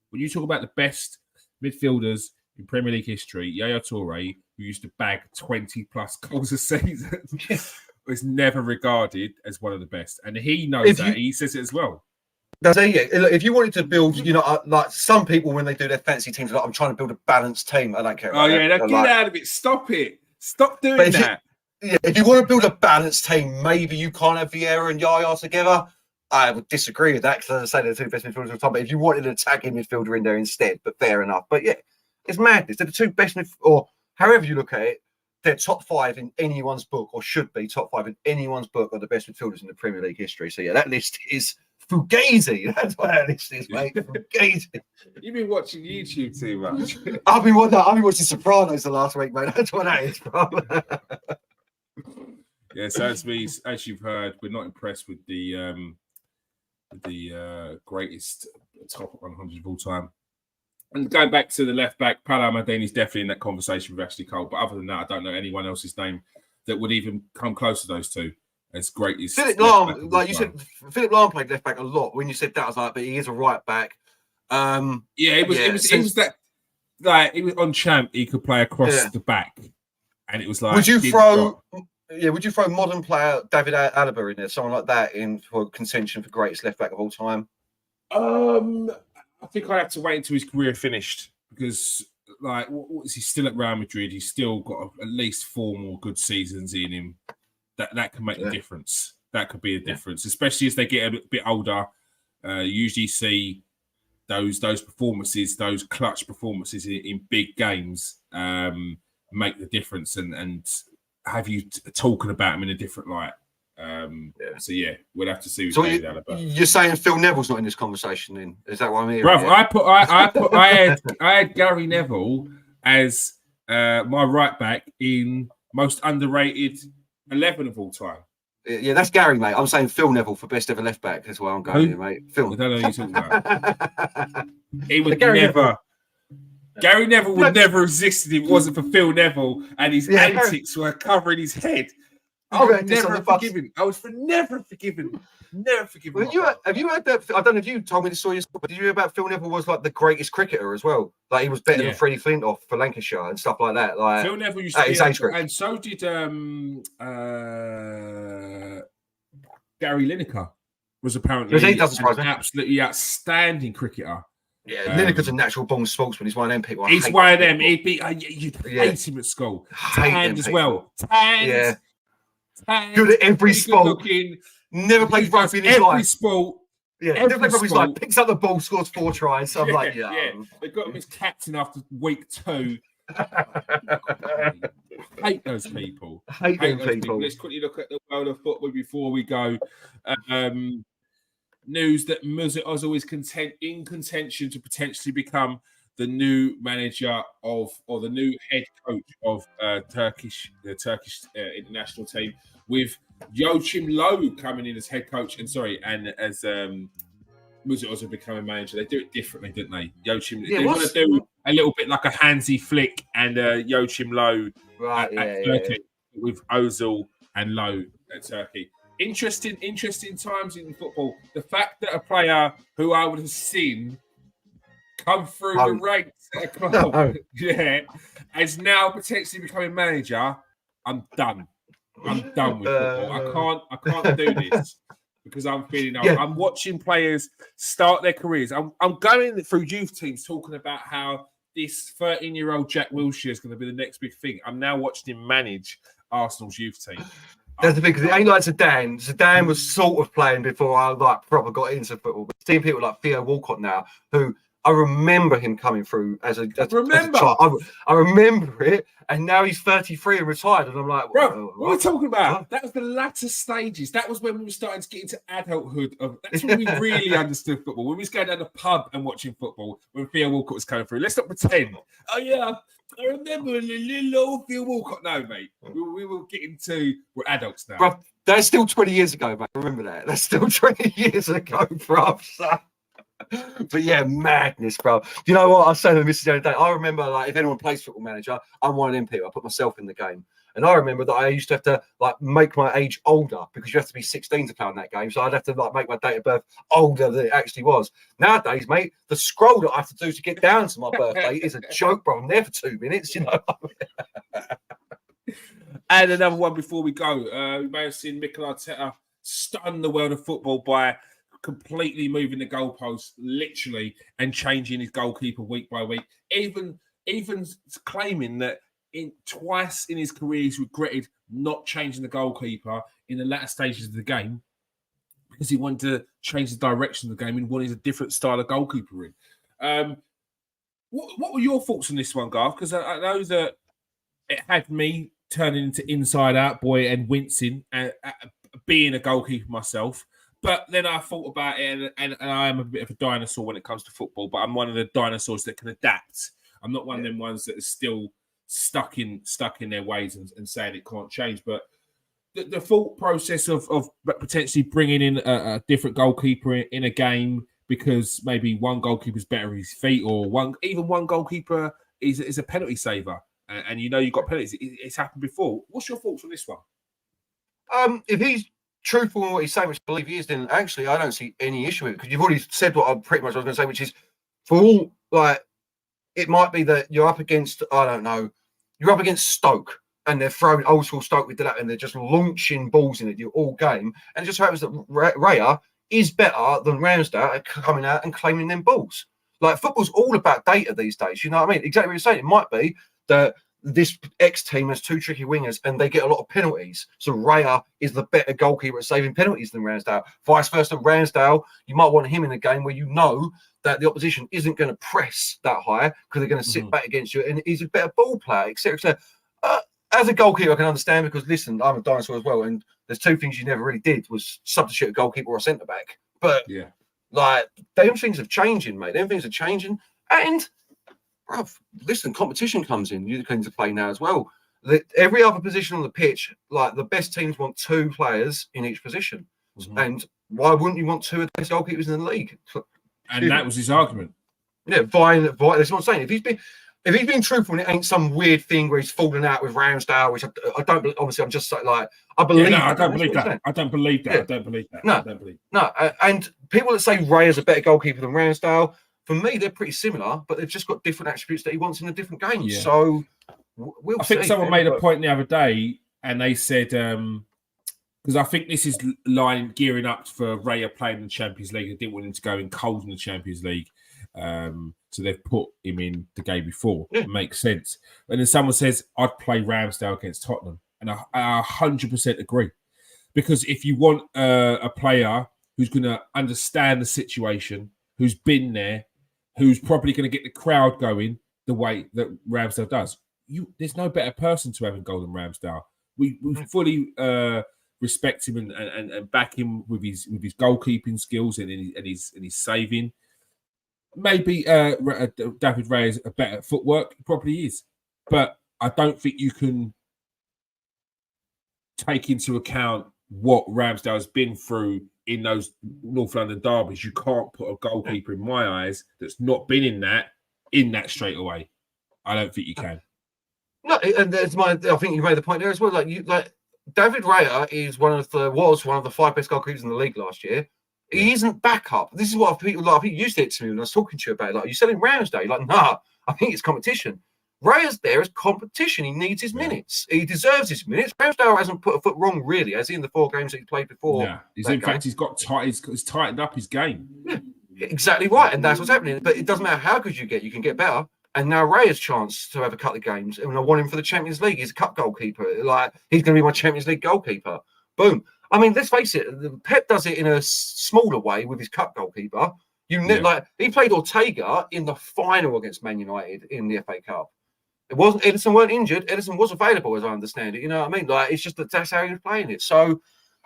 When you talk about the best midfielders in Premier League history, Yaya Touré, who used to bag 20 plus goals a season, was never regarded as one of the best. And he knows that. He says it as well. If you wanted to build, like some people when they do their fancy teams, like I'm trying to build a balanced team. I don't care. Oh yeah, get out of it. Stop it. Stop doing that. If you want to build a balanced team, maybe you can't have Vieira and Yaya together. I would disagree with that because, as I say, they're the 2 best midfielders of the time. But if you wanted an attacking midfielder in there instead, but fair enough. But yeah, it's madness. They're the 2 best or however you look at it, they're top 5 in anyone's book, or should be top 5 in anyone's book of the best midfielders in the Premier League history. So yeah, that list is fugazi. That's what that list is, mate. Fugazi. You've been watching YouTube too much. I've been watching Sopranos the last week, mate. That's what that is, bro. Yeah, so as you've heard, we're not impressed with the greatest top 100 of all time. And going back to the left back, Paolo Maldini is definitely in that conversation with Ashley Cole. But other than that, I don't know anyone else's name that would even come close to those 2 as great as Philip Lahm. Like you said, Philip Lahm played left back a lot. When you said that, I was like, but he is a right back. It was that like he was on champ. He could play across the back, and it was like. Would you throw modern player David Alaba in there, someone like that, in for contention for greatest left back of all time? I think I have to wait until his career finished because, like, what is he still at Real Madrid? He's still got at least 4 more good seasons in him. That can make a difference. That could be a difference, especially as they get a bit older. You usually see those performances, those clutch performances in big games make the difference and have you talking about him in a different light. So yeah, we'll have to see. So you're saying Phil Neville's not in this conversation? Then is that what I'm hearing? Bruv, I had Gary Neville as my right back in most underrated 11 of all time. Yeah, that's Gary, mate. I'm saying Phil Neville for best ever left back. That's why I'm going here, mate. Phil. I don't know who you're talking about. He would never. Gary Neville would never exist if it wasn't for Phil Neville and his antics were covering his head. I was never forgiven. Never forgiven. Well, have you heard that? I don't know if you told me this story, but did you hear about Phil Neville was like the greatest cricketer as well? Like he was better than Freddie Flintoff for Lancashire and stuff like that. Like Phil Neville used to be age group. And so did Gary Lineker was apparently an absolutely outstanding cricketer. Yeah, Lineker's a natural born sportsman. He's one of them people. He's one of them. He'd be you'd hate him at school. Tanned as well. Tanned. Good at every sport. Never played rugby in his life. Every sport. Yeah, never played rugby in his life. Picks up the ball, scores 4 tries. So I'm like, They got him as captain after week 2. Hate those people. Hate those people. Let's quickly look at the world of football before we go. News that Mesut Ozil is in contention to potentially become the new manager of, or the new head coach of the Turkish international team, with Joachim Low coming in as head coach, and as Mesut Ozil becoming manager. They do it differently, didn't they? Joachim, they want to do a little bit like a Hansi Flick and Joachim Low at Turkey, with Ozil and Low at Turkey. Interesting times in football. The fact that a player who I would have seen come through the ranks at a club, is now potentially becoming manager. I'm done. I'm done with football. I can't do this because I'm feeling old. I'm watching players start their careers. I'm going through youth teams talking about how this 13-year-old Jack Wilshere is going to be the next big thing. I'm now watching him manage Arsenal's youth team. That's the thing, because it ain't like Zidane. Zidane was sort of playing before I proper got into football. But seeing people like Theo Walcott now, who I remember him coming through as a child. I remember it, and now he's 33 and retired, and I'm like, bro, what are we talking about? What? That was the latter stages. That was when we were starting to get into adulthood. That's when we really understood football. When we was going down the pub and watching football, when Theo Walcott was coming through. Let's not pretend. Oh yeah, I remember a little old Theo Walcott. No, mate, we were getting to. We're adults now. Bro, that's still 20 years ago, mate. Remember that? That's still 20 years ago, bro. So. But yeah, madness, bro. You know what? I was saying to the missus the other day, I remember, like, if anyone plays Football Manager, I'm one of them people. I put myself in the game. And I remember that I used to have to, like, make my age older, because you have to be 16 to play on that game. So I'd have to, like, make my date of birth older than it actually was. Nowadays, mate, the scroll that I have to do to get down to my birthday is a joke, bro. I'm there for 2 minutes, you know. And another one before we go. We may have seen Mikel Arteta stun the world of football by completely moving the goalposts, literally, and changing his goalkeeper week by week. Even claiming that twice in his career he's regretted not changing the goalkeeper in the latter stages of the game, because he wanted to change the direction of the game and wanted a different style of goalkeeper in. What were your thoughts on this one, Garth? Because I know that it had me turning into Inside Out boy and wincing at being a goalkeeper myself. But then I thought about it, and I am a bit of a dinosaur when it comes to football, but I'm one of the dinosaurs that can adapt. I'm not one of them ones that is still stuck in their ways and saying it can't change. But the thought process of potentially bringing in a different goalkeeper in a game, because maybe one goalkeeper is better at his feet, or one goalkeeper is a penalty saver, and you know you've got penalties. It's happened before. What's your thoughts on this one? If he's truthful in what he's saying, which I believe he is, then actually I don't see any issue with it, because you've already said what I pretty much was going to say, which is, for all, like, it might be that you're up against, I don't know, you're up against Stoke, and they're throwing old school Stoke with that, and they're just launching balls in at you all game, and it just happens that Raya is better than Ramsdale at coming out and claiming them balls. Like, football's all about data these days, you know what I mean? Exactly what you're saying. It might be that this X team has two tricky wingers and they get a lot of penalties. So Raya is the better goalkeeper at saving penalties than Ramsdale. Vice versa, Ramsdale, you might want him in a game where you know that the opposition isn't going to press that high because they're going to sit back against you, and he's a better ball player, etc. As a goalkeeper, I can understand, because, listen, I'm a dinosaur as well, and there's two things you never really did, was substitute a goalkeeper or a centre-back. But, like, them things are changing, mate. Them things are changing. And, bruv, listen, competition comes in. You come to play now as well. Every other position on the pitch, like, the best teams want two players in each position. And why wouldn't you want two of the best goalkeepers in the league? And that was his argument. Yeah, vying. That's what I'm saying. If he's been truthful, and it ain't some weird thing where he's falling out with Ramsdale, which I don't. Obviously, I'm just like, I believe. I don't believe that. I don't believe that. I don't believe that. No, I don't believe. No, and people that say Ray is a better goalkeeper than Ramsdale, for me, they're pretty similar, but they've just got different attributes that he wants in a different game. Yeah. So we'll see. I think someone made a point the other day, and they said, because I think this is gearing up for Raya playing in the Champions League. They didn't want him to go in cold in the Champions League. So they've put him in the game before. Yeah. It makes sense. And then someone says, I'd play Ramsdale against Tottenham. And I 100% agree. Because if you want a player who's going to understand the situation, who's been there, who's probably going to get the crowd going the way that Ramsdale does, there's no better person to have in goal than Ramsdale. We fully respect him and back him with his goalkeeping skills and his saving. maybe David Raya is a better footwork. He probably is, but I don't think you can take into account what Ramsdale has been through in those North London derbies. You can't put a goalkeeper in my eyes that's not been in that straight away. I don't think you can. No, and I think you made the point there as well. Like David Raya was one of the 5 best goalkeepers in the league last year. He isn't backup. This is what people used it to me when I was talking to you about. Like, you're selling Ramsdale. Like, nah, I think it's competition. Raya's there as competition. He needs his minutes. He deserves his minutes. Ramsdale hasn't put a foot wrong, really, as in the 4 games that he played before. Yeah, in fact, he's tightened up his game. Yeah, exactly right, and that's what's happening. But it doesn't matter how good you can get better. And now Raya's chance to have a couple of games, and I want him for the Champions League. He's a cup goalkeeper. Like, he's going to be my Champions League goalkeeper. Boom. I mean, let's face it. Pep does it in a smaller way with his cup goalkeeper. Like, he played Ortega in the final against Man United in the FA Cup. It wasn't Ederson weren't injured. Ederson was available, as I understand it. You know what I mean? Like, it's just that's how he was playing it. So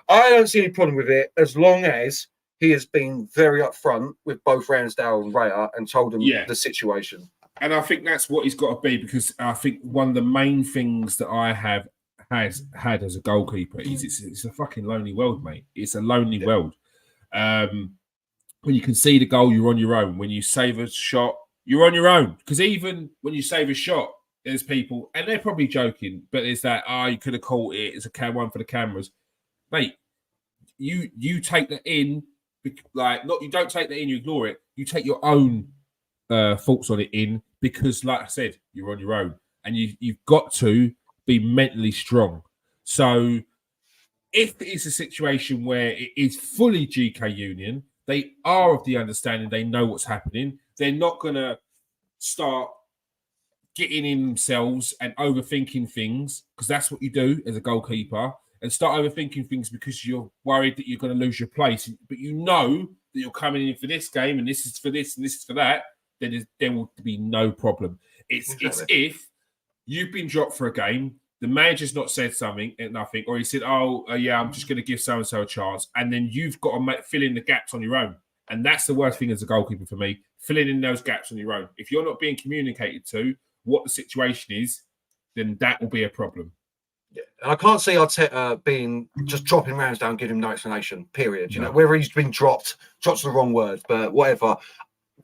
I don't see any problem with it as long as he has been very upfront with both Ramsdale and Raya and told them the situation. And I think that's what he's got to be, because I think one of the main things that I have had as a goalkeeper is it's a fucking lonely world, mate. It's a lonely world. When you can see the goal, you're on your own. When you save a shot, you're on your own. Because even when you save a shot, there's people, and they're probably joking, but it's that, you could have caught it. It's a one for the cameras. Mate, you take that in, like, not you don't take that in, you ignore it. You take your own thoughts on it in, because, like I said, you're on your own, and you've got to be mentally strong. So if it's a situation where it is fully GK Union, they are of the understanding, they know what's happening. They're not going to start getting in themselves and overthinking things, because that's what you do as a goalkeeper, and start overthinking things because you're worried that you're going to lose your place. But you know that you're coming in for this game, and this is for this, and this is for that. Then there will be no problem. It's if you've been dropped for a game, the manager's not said something and nothing, or he said, I'm just going to give so-and-so a chance, and then you've got to fill in the gaps on your own. And that's the worst thing as a goalkeeper for me, filling in those gaps on your own. If you're not being communicated to what the situation is, then that will be a problem. Yeah. And I can't see Arteta being just dropping Ramsdale and giving him no explanation, period. You know, whether he's been dropped's the wrong word, but whatever.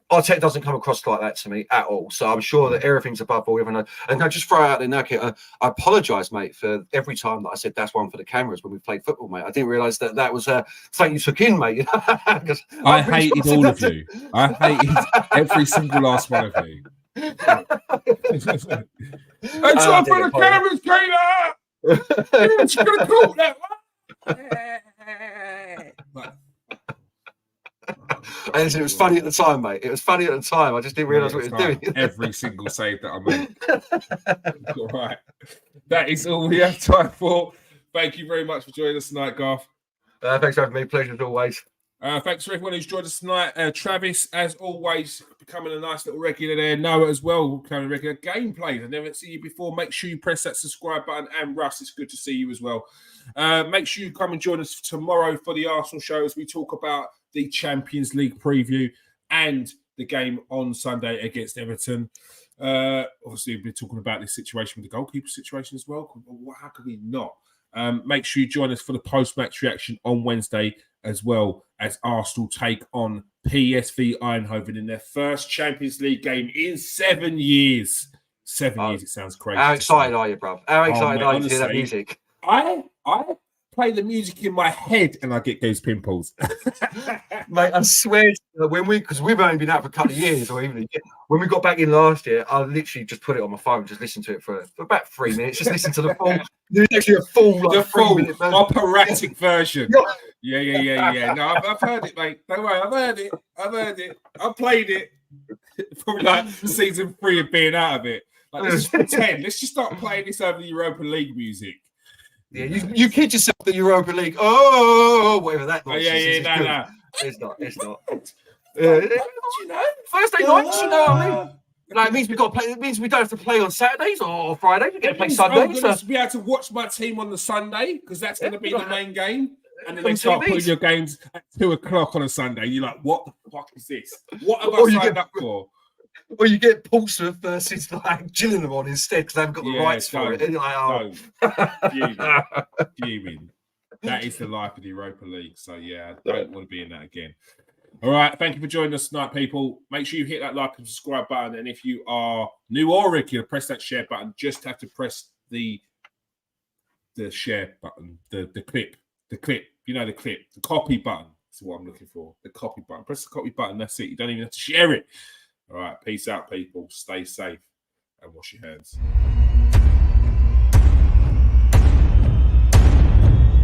Arteta doesn't come across like that to me at all. So I'm sure that everything's above board. And I just throw out there now, I apologise, mate, for every time that I said that's one for the cameras when we played football, mate. I didn't realise that was something you took in, mate. I hated all of you. I hated every single last one of you. It's one for the cameras, Kater! You're just going to call that one. And it was funny at the time, mate. It was funny at the time. I just didn't realise what it was doing. Every single save that I made. All right. That is all we have time for. Thank you very much for joining us tonight, Garth. Thanks for having me. Pleasure as always. Thanks for everyone who's joined us tonight. Travis, as always, becoming a nice little regular there. Noah as well, becoming a regular. Gameplay. I've never seen you before. Make sure you press that subscribe button. And Russ, it's good to see you as well. Make sure you come and join us tomorrow for the Arsenal show as we talk about the Champions League preview and the game on Sunday against Everton. Obviously, we've been talking about this situation with the goalkeeper situation as well. How could we not? Make sure you join us for the post-match reaction on Wednesday, as well as Arsenal take on PSV Eindhoven in their first Champions League game in 7 years. 7 years, it sounds crazy. How excited are you, bro? How excited are you to hear that music? I play the music in my head and I get those pimples. Mate, I swear, because we've only been out for a couple of years, or even when we got back in last year, I literally just put it on my phone, just listen to it for about 3 minutes, just listen to the full. There's actually a full, like, the full operatic version. Yeah. No, I've heard it, mate. Don't worry, I've heard it. I played it. Probably like season 3 of being out of it. Like, let's just pretend. Let's just start playing this over the Europa League music. Yeah, you kid yourself, the Europa League. Oh, whatever that was. No. It's not. You know, Thursday nights. You know what I mean? Like, it means we got to play. It means we don't have to play on Saturdays or Fridays. We get to play Sundays. I'm going to be able to watch my team on the Sunday because that's going to be the main game. And then they start putting your games at 2 o'clock on a Sunday. You're like, what the fuck is this? What have I signed up for? Or you get Portsmouth versus like Gillingham on instead because they haven't got the rights for it. And you're like, oh. Fuming. That is the life of the Europa League. So, yeah, I don't want to be in that again. All right. Thank you for joining us tonight, people. Make sure you hit that like and subscribe button. And if you are new or regular, press that share button. Just have to press the share button, the clip. You know, the clip, the copy button. That's what I'm looking for. The copy button. Press the copy button. That's it. You don't even have to share it. All right. Peace out, people. Stay safe and wash your hands.